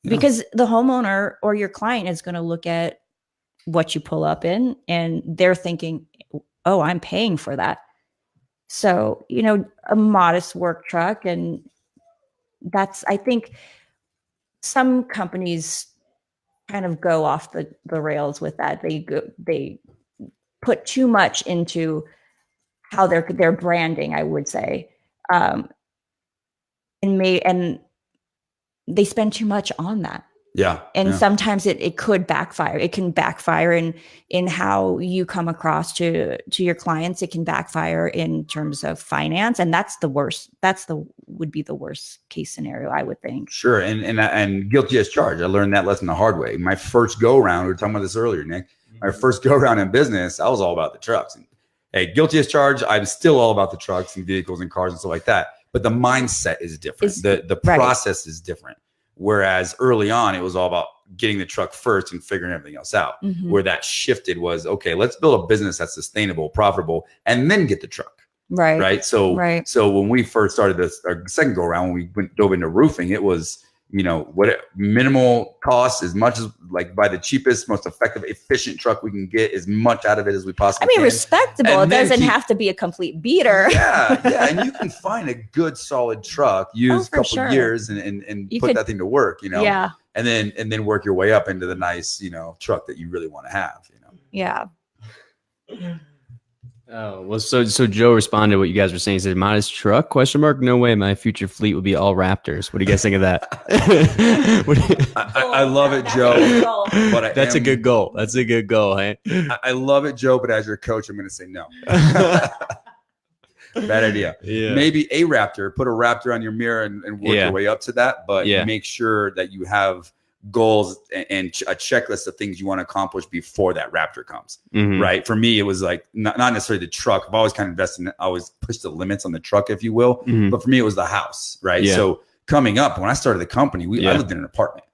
because the homeowner or your client is going to look at what you pull up in and they're thinking, oh, I'm paying for that. So, a modest work truck. And I think some companies kind of go off the rails with that. They put too much into how they're branding, I would say. And they spend too much on that. Yeah. And sometimes it could backfire. It can backfire in how you come across to your clients. It can backfire in terms of finance. And that's the worst. Would be the worst case scenario, I would think. Sure. And guilty as charged. I learned that lesson the hard way. My first go around, we were talking about this earlier, Nick. My first go around in business, I was all about the trucks. And hey, guilty as charged, I'm still all about the trucks and vehicles and cars and stuff like that. But the mindset is different. The process is different. Whereas early on, it was all about getting the truck first and figuring everything else out. Where that shifted was, okay, let's build a business that's sustainable, profitable, and then get the truck. Right. So when we first started our second go around, when we dove into roofing, it was, what minimal cost, as much as like buy the cheapest, most effective, efficient truck we can get, as much out of it as we possibly can. Respectable. And it doesn't have to be a complete beater. Yeah. And you can find a good solid truck used a couple years and put that thing to work, Yeah. And then work your way up into the nice, truck that you really want to have, Yeah. Oh, well, so Joe responded to what you guys were saying. He said, modest truck, question mark? No way. My future fleet would be all Raptors. What do you guys think of that? I love it, Joe. But that's a good goal. That's a good goal. Hey? I love it, Joe. But as your coach, I'm going to say no. Bad idea. Yeah. Maybe a Raptor, put a Raptor on your mirror and work your way up to that. But make sure that you have goals and a checklist of things you want to accomplish before that Raptor comes. Right. For me, it was like not necessarily the truck. I've always kind of invested I always pushed the limits on the truck, if you will. But for me, it was the house. Right. Yeah. So coming up, when I started the company, I lived in an apartment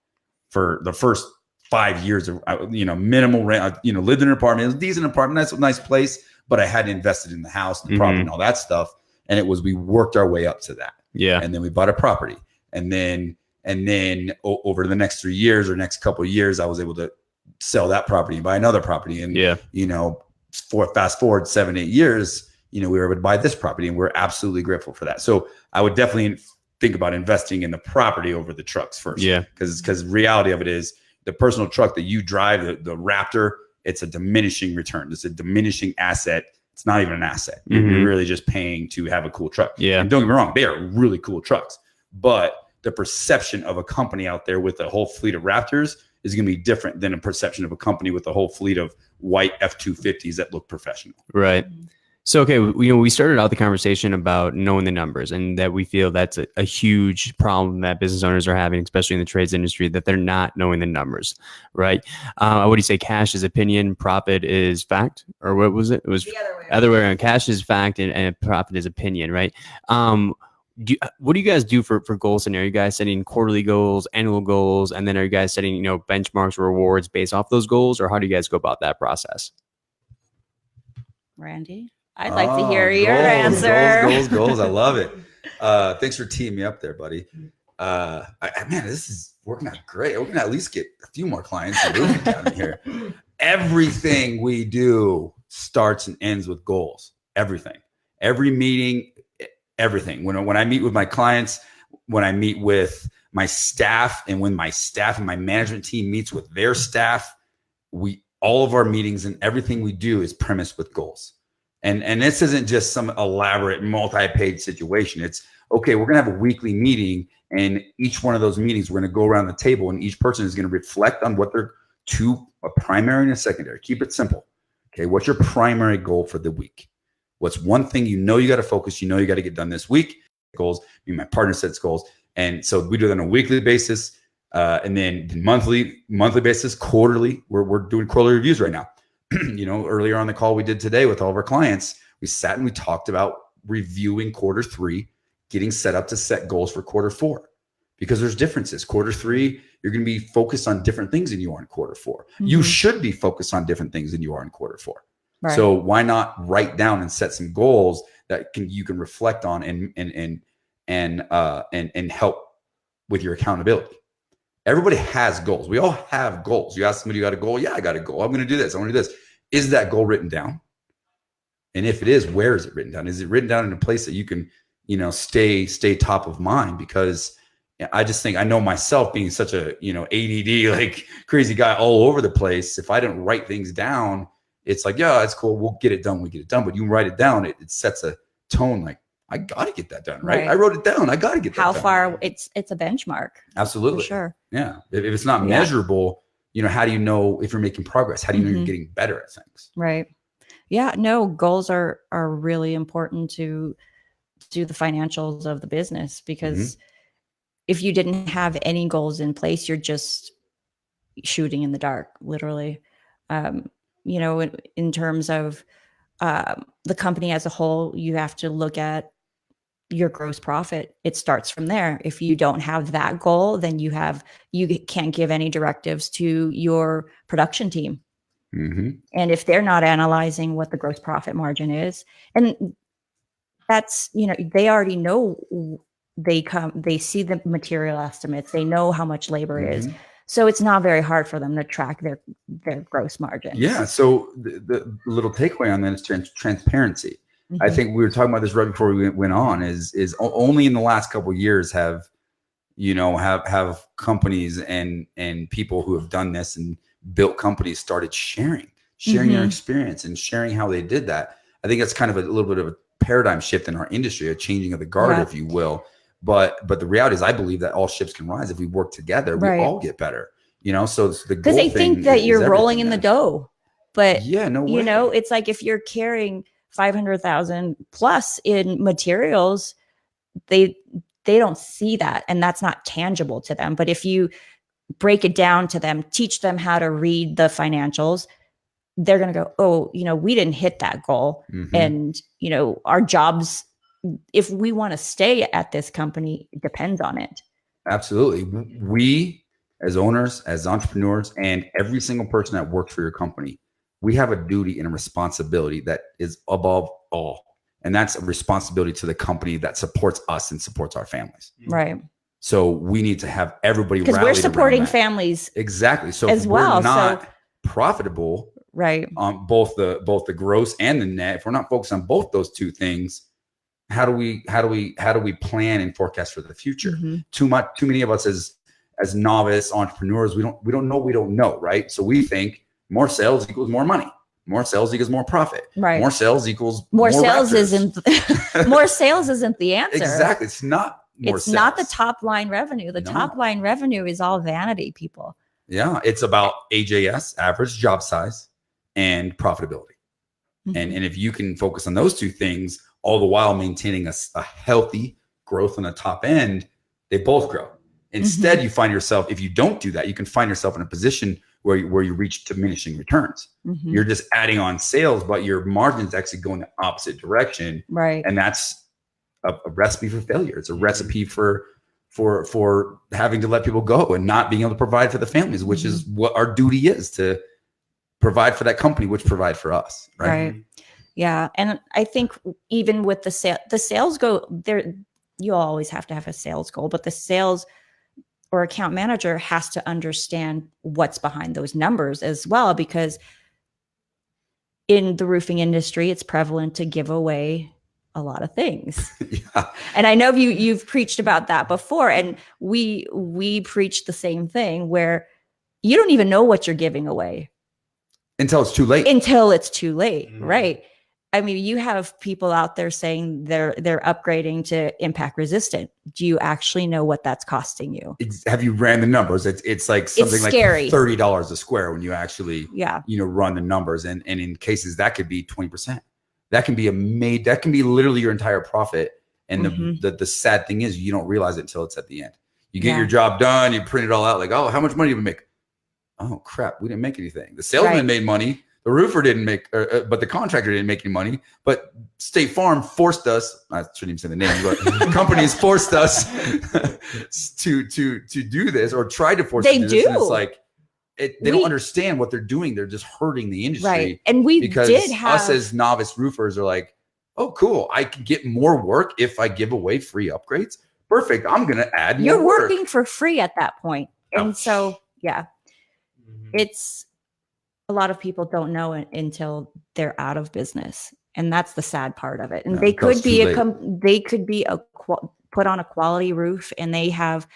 for the first 5 years of, minimal rent. Lived in an apartment. It was a decent apartment. Nice place. But I hadn't invested in the house, the property, and all that stuff. And we worked our way up to that. Yeah. And then we bought a property. And then over the next 3 years or next couple of years, I was able to sell that property and buy another property. And, fast forward 7-8 years, we were able to buy this property, and we're absolutely grateful for that. So I would definitely think about investing in the property over the trucks first. Yeah. Because reality of it is the personal truck that you drive, the Raptor, it's a diminishing return. It's a diminishing asset. It's not even an asset. You're really just paying to have a cool truck. Yeah. And don't get me wrong, they are really cool trucks, but the perception of a company out there with a whole fleet of Raptors is going to be different than a perception of a company with a whole fleet of white F-250s that look professional. Right. So, okay, we started out the conversation about knowing the numbers, and that we feel that's a huge problem that business owners are having, especially in the trades industry, that they're not knowing the numbers, right? What do you say? Cash is opinion, profit is fact, or what was it? It was the other way around. Cash is fact, and profit is opinion, right? What do you guys do for goal setting? Are you guys setting quarterly goals, annual goals, and then are you guys setting benchmarks or rewards based off those goals, or how do you guys go about that process? Randy, I'd like to hear your answer. Goals. I love it. Thanks for teeing me up there, buddy. Man, this is working out great. We're gonna at least get a few more clients down here. Everything we do starts and ends with goals. Everything. Every meeting. Everything. When I meet with my clients, when I meet with my staff, and when my staff and my management team meets with their staff, all of our meetings and everything we do is premised with goals. And this isn't just some elaborate multi-page situation. It's okay, we're gonna have a weekly meeting, And each one of those meetings, we're going to go around the table and each person is going to reflect on what their a primary and a secondary. Keep it simple. Okay. What's your primary goal for the week? What's one thing you got to focus, you got to get done this week? Goals. My partner sets goals. And so we do that on a weekly basis. And then monthly basis, quarterly, we're doing quarterly reviews right now. Earlier on the call we did today with all of our clients, we sat and we talked about reviewing quarter 3, getting set up to set goals for quarter 4, because there's differences. Quarter 3, you're going to be focused on different things than you are in quarter 4. Mm-hmm. You should be focused on different things than you are in quarter 4. Right. So why not write down and set some goals that you can reflect on and help with your accountability. Everybody has goals. We all have goals. You ask somebody, you got a goal? Yeah, I got a goal. I'm going to do this. I want to do this. Is that goal written down? And if it is, where is it written down? Is it written down in a place that you can, stay top of mind? Because I just think, I know myself being such a, ADD, like crazy guy all over the place. If I don't write things down, it's like, yeah, it's cool. We'll get it done. We get it done. But you write it down, it sets a tone like, I got to get that done, right? I wrote it down. I got to get that done. How far it's a benchmark. Absolutely. For sure. Yeah. If it's not measurable, how do you know if you're making progress? How do you know you're getting better at things? Right. Yeah. No, goals are really important to do the financials of the business, because if you didn't have any goals in place, you're just shooting in the dark, literally. In terms of the company as a whole, you have to look at your gross profit. It starts from there. If you don't have that goal, then you can't give any directives to your production team. Mm-hmm. And if they're not analyzing what the gross profit margin is, and that's, they already know, they see the material estimates, they know how much labor is. So it's not very hard for them to track their gross margin. Yeah. So the little takeaway on that is transparency. I think we were talking about this right before we went on. Is only in the last couple of years have companies and people who have done this and built companies started sharing their experience and sharing how they did that. I think that's kind of a little bit of a paradigm shift in our industry, a changing of the guard, if you will. But the reality is, I believe that all ships can rise if we work together. We all get better, So the because they think that you're rolling in the dough, but no way. It's like if you're carrying 500,000 plus in materials, they don't see that, and that's not tangible to them. But if you break it down to them, teach them how to read the financials, they're going to go, oh, we didn't hit that goal, and our jobs, if we want to stay at this company, it depends on it. Absolutely. We as owners, as entrepreneurs, and every single person that works for your company, we have a duty and a responsibility that is above all. And that's a responsibility to the company that supports us and supports our families. Right. So we need to have everybody because we're supporting families. Exactly. So as if well, we're not profitable, right, on both the gross and the net, if we're not focused on both those two things, how do we plan and forecast for the future? Too many of us as novice entrepreneurs, we don't know, right? So we think more sales equals more money. More sales equals more profit. Right. More sales equals more sales raptors. More sales isn't the answer. Exactly. It's not more it's sales. Not the top line revenue. The top line revenue is all vanity, people. Yeah. It's about AJS, average job size, and profitability. And if you can focus on those two things, all the while maintaining a healthy growth on the top end, they both grow. Instead, you find yourself, if you don't do that, you can find yourself in a position where you reach diminishing returns. You're just adding on sales, but your margins actually go in the opposite direction. Right. And that's a recipe for failure. It's a recipe for having to let people go and not being able to provide for the families, which is what our duty is, to provide for that company, which provide for us. Right. Yeah. And I think even with the sales go there, you always have to have a sales goal, but the sales or account manager has to understand what's behind those numbers as well, because in the roofing industry, it's prevalent to give away a lot of things. And I know you've preached about that before, and we preach the same thing, where you don't even know what you're giving away until it's too late. Right. I mean, you have people out there saying they're upgrading to impact resistant. Do you actually know what that's costing you? Have you ran the numbers? It's like something like $30 a square when you actually run the numbers. And in cases that could be 20%. That can be that can be literally your entire profit. And the sad thing is you don't realize it until it's at the end. You get your job done, you print it all out, like, oh, how much money did we make? Oh crap, we didn't make anything. The salesman made money. The roofer didn't make, but the contractor didn't make any money. But State Farm forced us. I shouldn't even say the name, but companies forced us to do this, or tried to force us to do this. And it's like they don't understand what they're doing. They're just hurting the industry. Right. And us as novice roofers are like, oh, cool. I can get more work if I give away free upgrades. Perfect. I'm going to add more You're work. working for free at that point. And so, it's a lot of people don't know it until they're out of business. And that's the sad part of it. And they could be put on a quality roof, and they have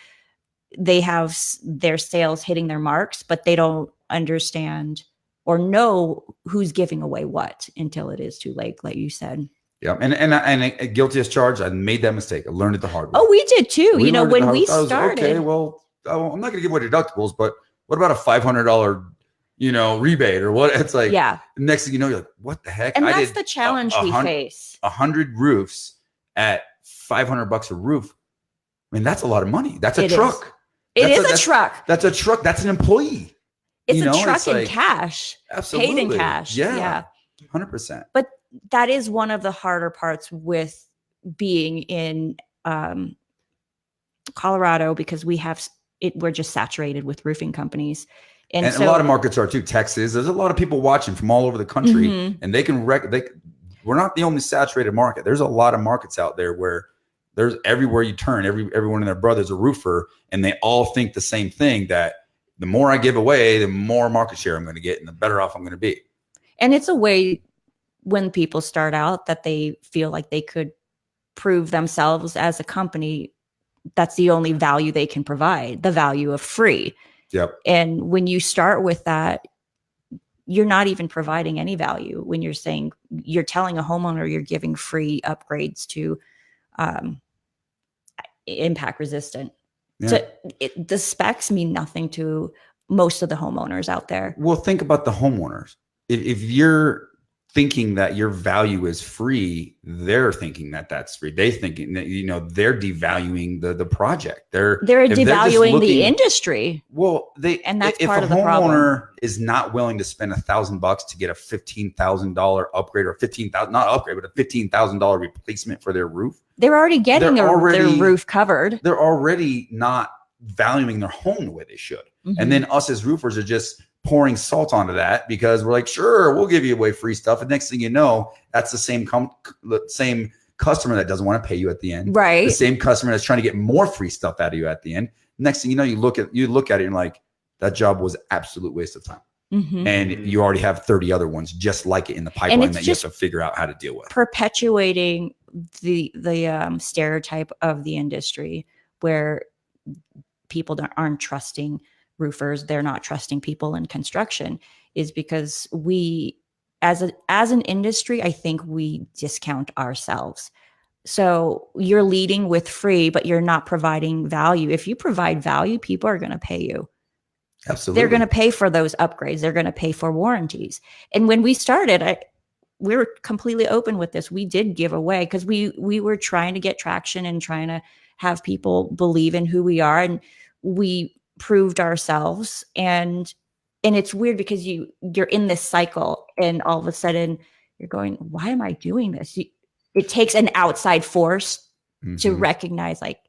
their sales hitting their marks, but they don't understand or know who's giving away what until it is too late, like you said. Yeah, and guilty as charged. I made that mistake. I learned it the hard way. Oh, we did too. When we started. Okay, well, I'm not going to give away deductibles, but what about a $500, rebate or what? It's like, next thing you know, you're like, what the heck? And that's the challenge we face. 100 roofs at $500 a roof. I mean, that's a lot of money. That's a truck. It is a truck. That's a truck. That's an employee. It's a truck in cash. Absolutely. Paid in cash. Yeah. 100%. But that is one of the harder parts with being in Colorado, because we're just saturated with roofing companies. And so, a lot of markets are too. Texas, there's a lot of people watching from all over the country, and they can we're not the only saturated market. There's a lot of markets out there where there's everywhere you turn, everyone and their brother's a roofer, and they all think the same thing, that the more I give away, the more market share I'm going to get and the better off I'm going to be. And it's a way when people start out that they feel like they could prove themselves as a company. That's the only value they can provide, the value of free. Yep. And when you start with that, you're not even providing any value when you're saying, you're telling a homeowner you're giving free upgrades to impact resistant. Yeah. So the specs mean nothing to most of the homeowners out there. Well, think about the homeowners. If you're thinking that your value is free, they're thinking that that's free. They thinking that, they're devaluing the project. They're devaluing the industry. Well, and that's part of the problem. If a homeowner is not willing to spend $1,000 to get a $15,000 upgrade, or not upgrade, but a $15,000 replacement for their roof, they're already getting their roof covered. They're already not valuing their home the way they should. And then us as roofers are just pouring salt onto that, because we're like, sure, we'll give you away free stuff. And next thing you know, that's the same customer that doesn't want to pay you at the end. Right. The same customer that's trying to get more free stuff out of you at the end. Next thing you know, you look at it and like, that job was absolute waste of time. And you already have 30 other ones just like it in the pipeline that you have to figure out how to deal with. Perpetuating the stereotype of the industry where people aren't trusting roofers, they're not trusting people in construction, is because we, as an industry, I think we discount ourselves. So you're leading with free, but you're not providing value. If you provide value, people are going to pay you. Absolutely. They're going to pay for those upgrades. They're going to pay for warranties. And when we started, we were completely open with this. We did give away, because we were trying to get traction and trying to have people believe in who we are. And we proved ourselves. And it's weird because you're in this cycle, and all of a sudden you're going, why am I doing this? It takes an outside force to recognize, like,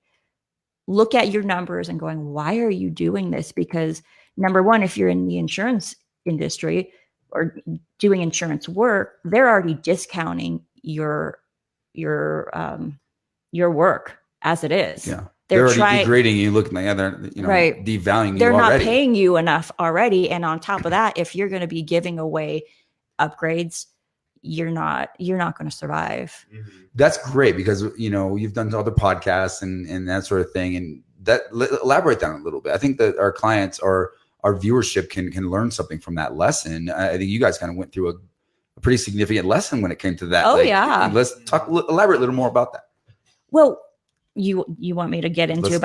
look at your numbers and going, why are you doing this? Because number one, if you're in the insurance industry or doing insurance work, they're already discounting your work as it is. Yeah. They're already degrading you, looking like they're devaluing you. They're not paying you enough already. And on top of that, if you're going to be giving away upgrades, you're not going to survive. That's great, because you've done other podcasts and that sort of thing, and that elaborate that a little bit. I think that our clients, our viewership can learn something from that lesson. I think you guys kind of went through a pretty significant lesson when it came to that. Oh, yeah. Let's elaborate a little more about that. Well, you want me to get into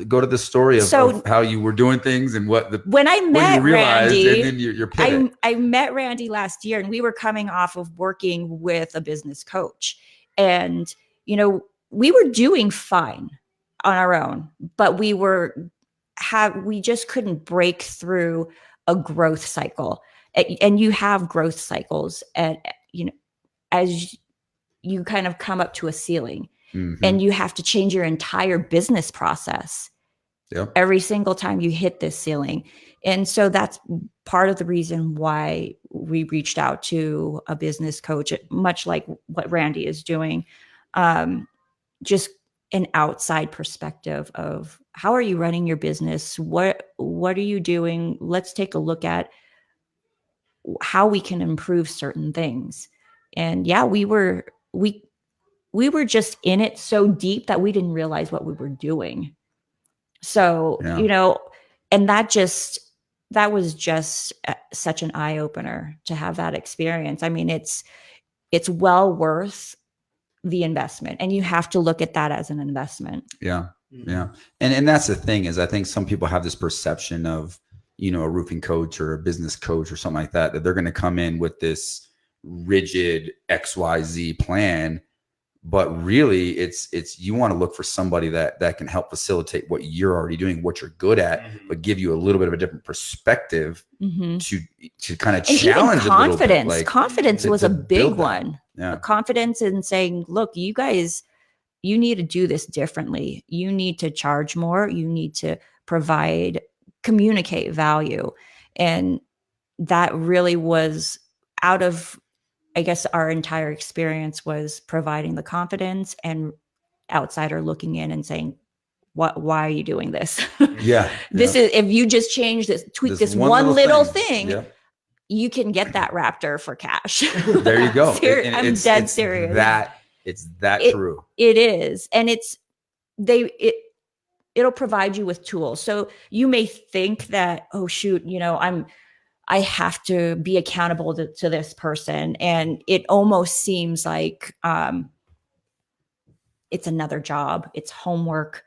go to the story of how you were doing things and when I met Randy, and then your pivot. I met Randy last year, and we were coming off of working with a business coach, and we were doing fine on our own, but we just couldn't break through a growth cycle. And you have growth cycles, and as you kind of come up to a ceiling. Mm-hmm. And you have to change your entire business process every single time you hit this ceiling. And so that's part of the reason why we reached out to a business coach, much like what Randy is doing, just an outside perspective of how are you running your business? What are you doing? Let's take a look at how we can improve certain things. And yeah, we were just in it so deep that we didn't realize what we were doing. So, and that was just such an eye opener to have that experience. I mean, it's well worth the investment, and you have to look at that as an investment. Yeah. Yeah. And that's the thing is I think some people have this perception of, a roofing coach or a business coach or something like that they're going to come in with this rigid XYZ plan. But really it's you want to look for somebody that can help facilitate what you're already doing, what you're good at, but give you a little bit of a different perspective to kind of challenge confidence. A little bit. Confidence was a big one. Yeah. Confidence in saying, look, you guys, you need to do this differently. You need to charge more. You need to communicate value. And that really was out of, I guess, our entire experience was providing the confidence and outsider looking in and saying, why are you doing this? Yeah. Is, if you just change this, tweak this one little thing, you can get that Raptor for cash. There you go. I'm dead serious. It's that true. It is. And it'll provide you with tools. So you may think that, oh shoot, I have to be accountable to this person. And it almost seems like it's another job, it's homework.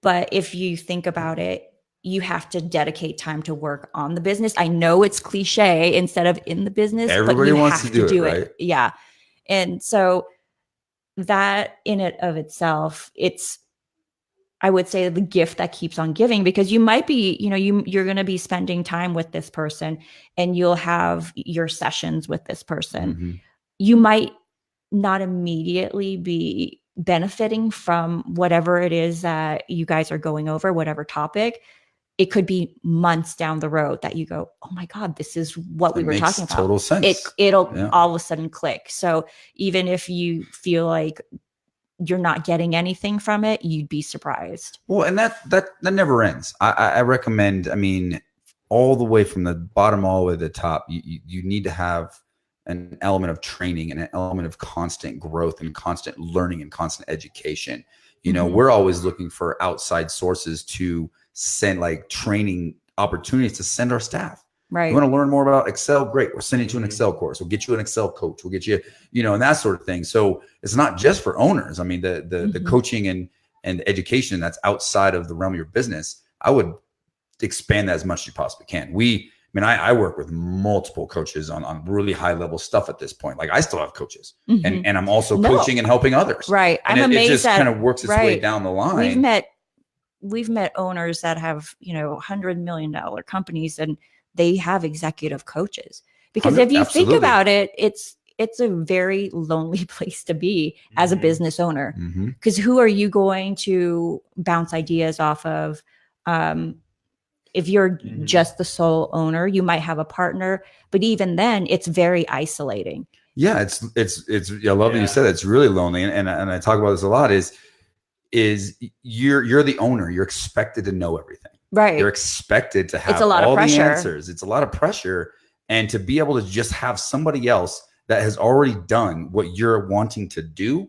But if you think about it, you have to dedicate time to work on the business. I know it's cliche instead of in the business, everybody but you wants have to do it, right? Yeah. And so that in it of itself, it's, I would say, the gift that keeps on giving, because you might be, you're going to be spending time with this person and you'll have your sessions with this person. Mm-hmm. You might not immediately be benefiting from whatever it is that you guys are going over, whatever topic. It could be months down the road that you go, oh my God, this is what we were talking about. Total sense. It'll all of a sudden click. So even if you feel like you're not getting anything from it, you'd be surprised. Well, and that never ends. I recommend, all the way from the bottom all the way to the top, you need to have an element of training and an element of constant growth and constant learning and constant education. We're always looking for outside sources to send, like, training opportunities to send our staff. Right. You want to learn more about Excel? Great. We'll send you to an Excel course. We'll get you an Excel coach. We'll get you, and that sort of thing. So it's not just for owners. The coaching and education that's outside of the realm of your business, I would expand that as much as you possibly can. I work with multiple coaches on really high level stuff at this point. Like, I still have coaches and I'm also coaching and helping others. Right. And I'm amazed it just that kind of works its way down the line. We've met owners that have, $100 million companies, and they have executive coaches, because if you think about it, it's a very lonely place to be as a business owner, because who are you going to bounce ideas off of? If you're just the sole owner, you might have a partner, but even then it's very isolating. Yeah. It's I love that you said that. It's really lonely. And I talk about this a lot is you're the owner. You're expected to know everything. Right. You're expected to have all the answers. It's a lot of pressure. And to be able to just have somebody else that has already done what you're wanting to do,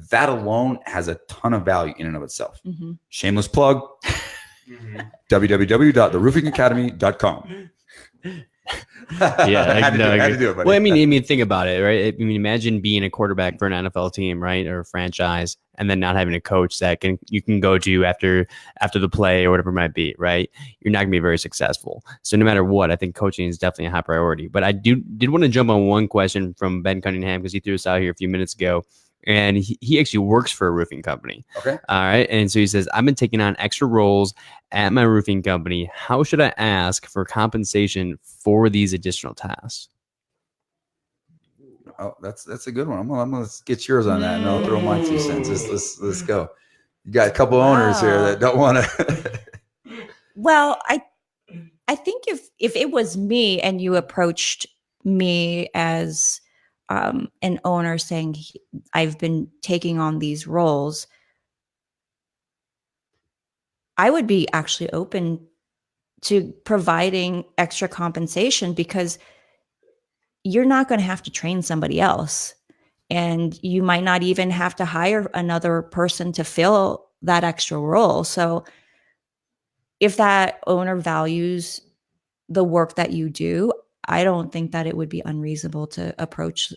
that alone has a ton of value in and of itself. Shameless plug. www.theroofingacademy.com. Yeah, I had to do it, buddy. well, I mean, think about it, right? I mean, imagine being a quarterback for an NFL team, right, or a franchise, and then not having a coach that you can go to after the play or whatever it might be, right? You're not going to be very successful. So no matter what, I think coaching is definitely a high priority. But I did want to jump on one question from Ben Cunningham because he threw us out here a few minutes ago. And he actually works for a roofing company. Okay. All right. And so he says, I've been taking on extra roles at my roofing company. How should I ask for compensation for these additional tasks? Oh, that's a good one. I'm gonna get yours on that, and I'll throw my 2 cents. Let's go. You got a couple owners here that don't want to. Well, I think if it was me and you approached me as an owner saying I've been taking on these roles, I would be actually open to providing extra compensation because you're not going to have to train somebody else. And you might not even have to hire another person to fill that extra role. So if that owner values the work that you do, I don't think that it would be unreasonable to approach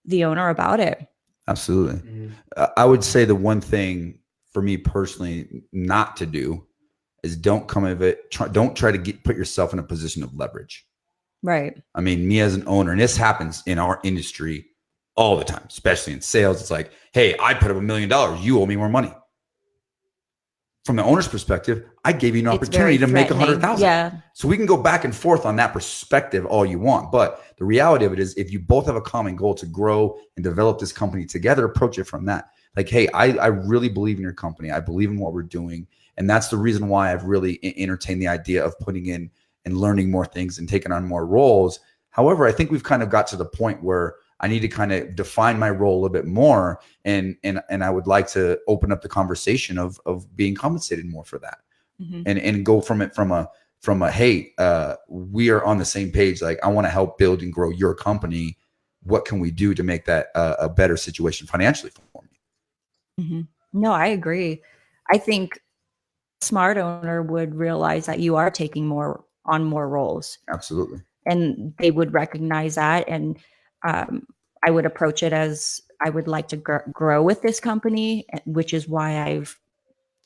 the owner about it. Absolutely. I would say the one thing for me personally not to do is don't come of it. Don't try to put yourself in a position of leverage. Right. I mean, me as an owner, and this happens in our industry all the time, especially in sales. It's like, hey, I put up $1 million. You owe me more money. From the owner's perspective, I gave you an opportunity to make 100,000. Yeah. So we can go back and forth on that perspective all you want. But the reality of it is if you both have a common goal to grow and develop this company together, approach it from that. Like, hey, I really believe in your company. I believe in what we're doing. And that's the reason why I've really entertained the idea of putting in and learning more things and taking on more roles. However, I think we've kind of got to the point where I need to kind of define my role a little bit more. And I would like to open up the conversation of being compensated more for that. Mm-hmm. And go from a hey, we are on the same page. Like, I want to help build and grow your company. What can we do to make that a better situation financially for me? Mm-hmm. No, I agree. I think a smart owner would realize that you are taking on more roles. Absolutely. And they would recognize that. And I would approach it as I would like to grow with this company, which is why I've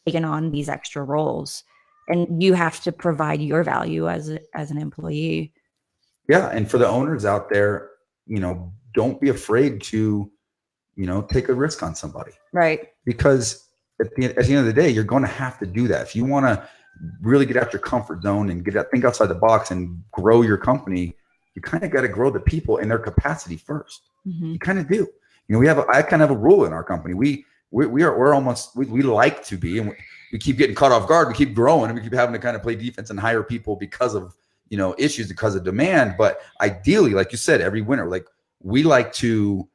taken on these extra roles. And you have to provide your value as an employee. Yeah. And for the owners out there, don't be afraid to, take a risk on somebody. Right. Because at the end of the day, you're going to have to do that. If you want to really get out your comfort zone and think outside the box and grow your company, you kind of got to grow the people in their capacity first. Mm-hmm. You kind of do. I kind of have a rule in our company. We're almost, we like to be, and we keep getting caught off guard. We keep growing and we keep having to kind of play defense and hire people because of, issues, because of demand. But ideally, like you said, every winter, like we like to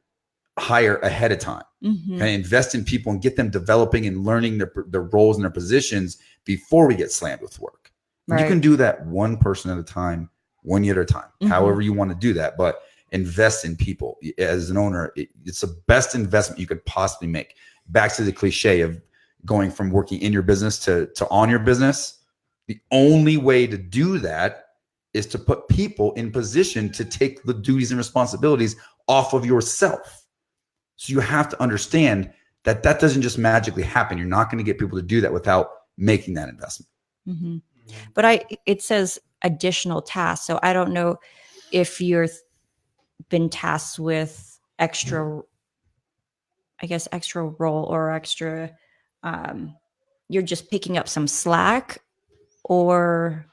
hire ahead of time. Mm-hmm. And invest in people and get them developing and learning their roles and their positions before we get slammed with work. Right. You can do that one person at a time, 1 year at a time, mm-hmm. however you want to do that. But invest in people. As an owner, it's the best investment you could possibly make. Back to the cliche of going from working in your business to on your business. The only way to do that is to put people in position to take the duties and responsibilities off of yourself. So you have to understand that doesn't just magically happen. You're not going to get people to do that without making that investment. Mm-hmm. But it says additional tasks. So I don't know if you're been tasked with extra role or extra, you're just picking up some slack or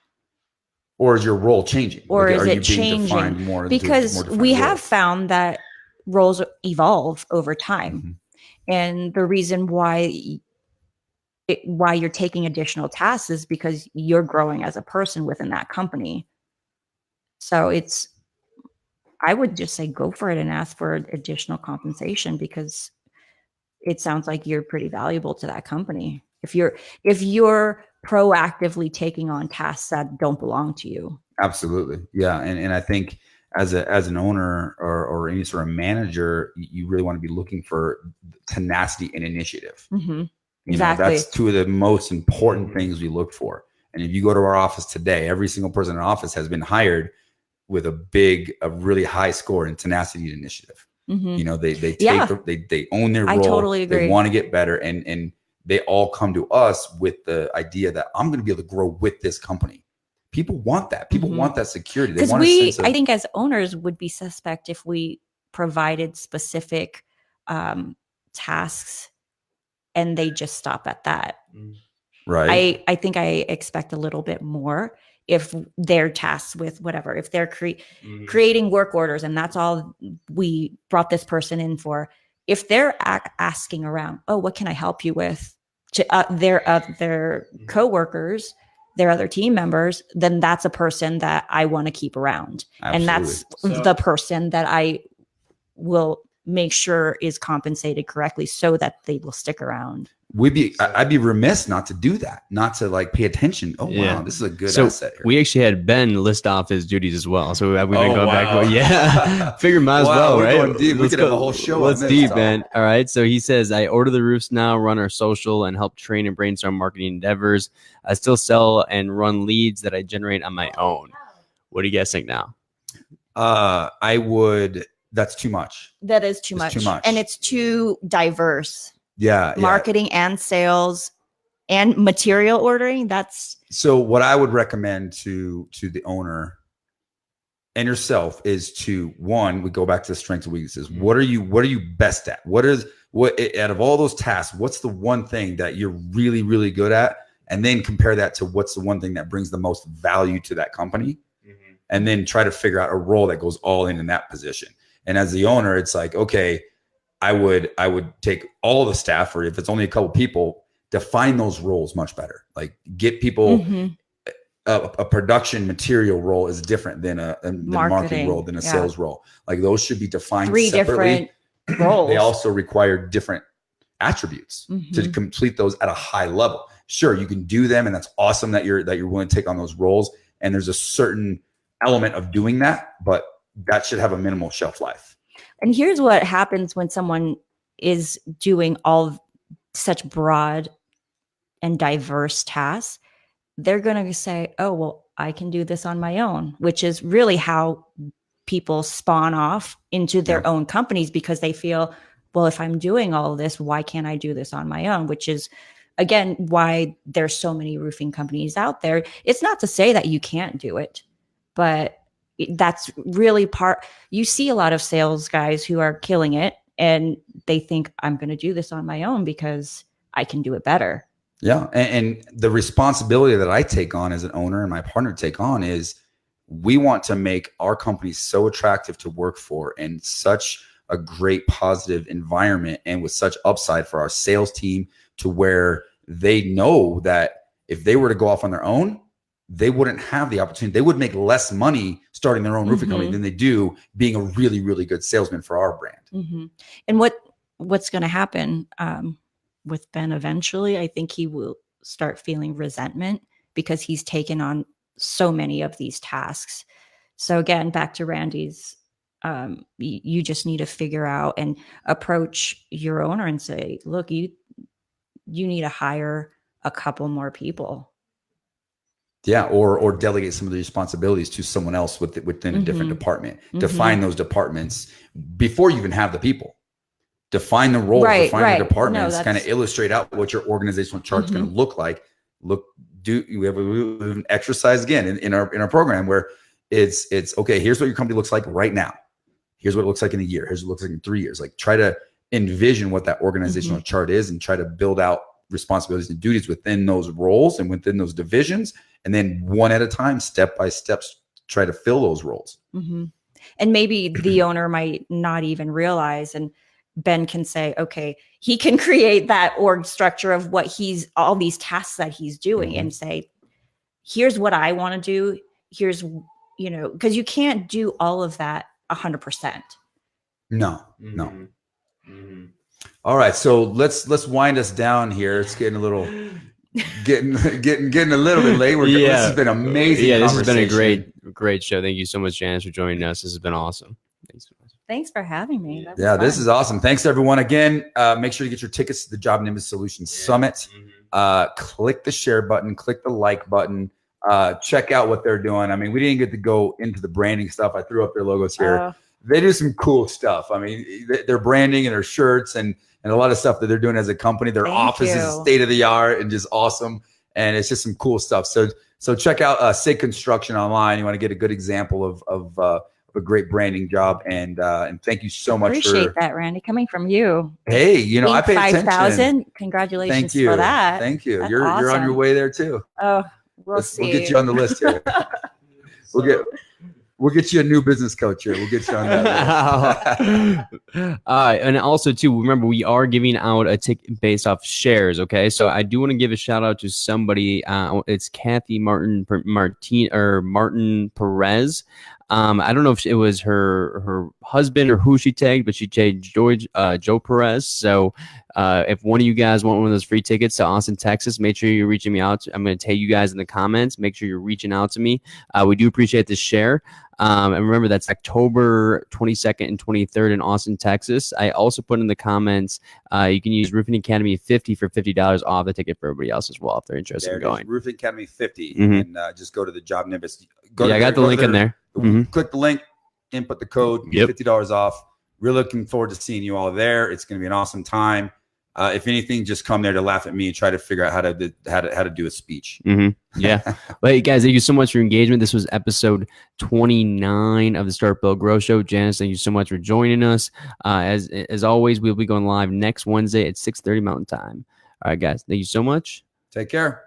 is your role changing? Or is it changing? More because we have found that roles evolve over time. Mm-hmm. And the reason why you're taking additional tasks is because you're growing as a person within that company. So I would just say go for it and ask for additional compensation because it sounds like you're pretty valuable to that company. If you're proactively taking on tasks that don't belong to you. Absolutely. Yeah. And I think as an owner or any sort of manager, you really want to be looking for tenacity and initiative. Mm-hmm. Exactly. That's two of the most important things we look for. And if you go to our office today, every single person in our office has been hired with a really high score in tenacity initiative. You know, they they own their role. I totally agree. They want to get better, and they all come to us with the idea that I'm going to be able to grow with this company. People want that. People want that security. Because I think as owners would be suspect if we provided specific tasks and they just stop at that. Right. I think I expect a little bit more if they're tasked with whatever, if they're creating work orders and that's all we brought this person in for. If they're asking around, oh, what can I help you with to their coworkers, their other team members, then that's a person that I want to keep around. Absolutely. And that's the person that I will make sure is compensated correctly so that they will stick around. I'd be remiss not to do that, not to like pay attention. Oh, wow, this is a good asset here. We actually had Ben list off his duties as well. So we've been going back. Figure might as well, right? Going deep. We could have a whole show. Let's deep, Ben. All right. So he says, I order the roofs now, run our social, and help train and brainstorm marketing endeavors. I still sell and run leads that I generate on my own. What do you guys think now? That's too much. That is too much. And it's too diverse. Yeah. Marketing and sales and material ordering. So what I would recommend to the owner and yourself is to, one, we go back to the strengths and weaknesses. What are you best at? What out of all those tasks, what's the one thing that you're really, really good at? And then compare that to what's the one thing that brings the most value to that company. And then try to figure out a role that goes all in that position. And as the owner, it's like, okay, I would take all the staff, or if it's only a couple people, define those roles much better. Like get people a production material role is different than a marketing role, than a sales role. Like those should be defined 3 separately. Different roles. They also require different attributes to complete those at a high level. Sure, you can do them, and that's awesome that you're willing to take on those roles. And there's a certain element of doing that, but that should have a minimal shelf life. And here's what happens when someone is doing all such broad and diverse tasks. They're going to say, oh, well, I can do this on my own, which is really how people spawn off into their own companies, because they feel, well, if I'm doing all of this, why can't I do this on my own? Which is, again, why there's so many roofing companies out there. It's not to say that you can't do it, but that's really you see a lot of sales guys who are killing it and they think I'm going to do this on my own because I can do it better. Yeah. And the responsibility that I take on as an owner and my partner take on is we want to make our company so attractive to work for and such a great positive environment and with such upside for our sales team, to where they know that if they were to go off on their own, they wouldn't have the opportunity. They would make less money starting their own roofing company than they do being a really, really good salesman for our brand. And what's going to happen with Ben eventually, I think he will start feeling resentment because he's taken on so many of these tasks. So again, back to Randy's, you just need to figure out and approach your owner and say, look, you need to hire a couple more people. Yeah, or delegate some of the responsibilities to someone else within a different department. Define those departments before you even have the people. Define the roles, define the departments, kind of illustrate out what your organizational chart's going to look like. We have an exercise again in our program where it's okay, here's what your company looks like right now. Here's what it looks like in a year. Here's what it looks like in 3 years. Like try to envision what that organizational chart is and try to build out responsibilities and duties within those roles and within those divisions. And then one at a time, step by step, try to fill those roles. And maybe the owner might not even realize, and Ben can say, okay, he can create that org structure of all these tasks that he's doing and say, here's what I want to do. Here's, because you can't do all of that 100%. No. All right. So let's wind us down here. It's getting a little... getting a little bit late. This has been amazing. Yeah, this has been a great show. Thank you so much, Janice, for joining us. This has been awesome. Thanks so much. Thanks for having me. This is awesome. Thanks everyone again. Make sure to get your tickets to the Job and Image Solutions Summit. click the share button, click the like button, check out what they're doing. I mean, we didn't get to go into the branding stuff. I threw up their logos here. They do some cool stuff. I mean, their branding and their shirts and a lot of stuff that they're doing as a company. Their office is state of the art and just awesome. And it's just some cool stuff. So check out CIG Construction online. You want to get a good example of a great branding job. And thank you so much. Appreciate that, Randy. Coming from you. Hey, you know, I paid 5,000. Congratulations Thank you for that. Thank you. You're on your way there too. Oh, we'll see. We'll get you on the list here. We'll get you a new business coach here. We'll get you on that. And also, too, remember, we are giving out a ticket based off shares. Okay, so I do want to give a shout out to somebody. It's Kathy Martin Perez. I don't know if it was her husband or who she tagged, but she tagged Joe Perez. So if one of you guys want one of those free tickets to Austin, Texas, make sure you're reaching me out. I'm going to tag you guys in the comments. Make sure you're reaching out to me. We do appreciate the share. And remember, that's October 22nd and 23rd in Austin, Texas. I also put in the comments, you can use Roofing Academy 50 for $50 off the ticket for everybody else as well if they're interested in going. Roofing Academy 50, and just go to the job Nimbus. I got the link in there. Click the link, input the code, $50 off. Really looking forward to seeing you all there. It's going to be an awesome time. If anything, just come there to laugh at me and try to figure out how to do a speech. Yeah. Well, hey guys, thank you so much for your engagement. This was episode 29 of the Start Build Grow Show. Janice, thank you so much for joining us. As always, we'll be going live next Wednesday at 6:30 Mountain Time. All right, guys, thank you so much. Take care.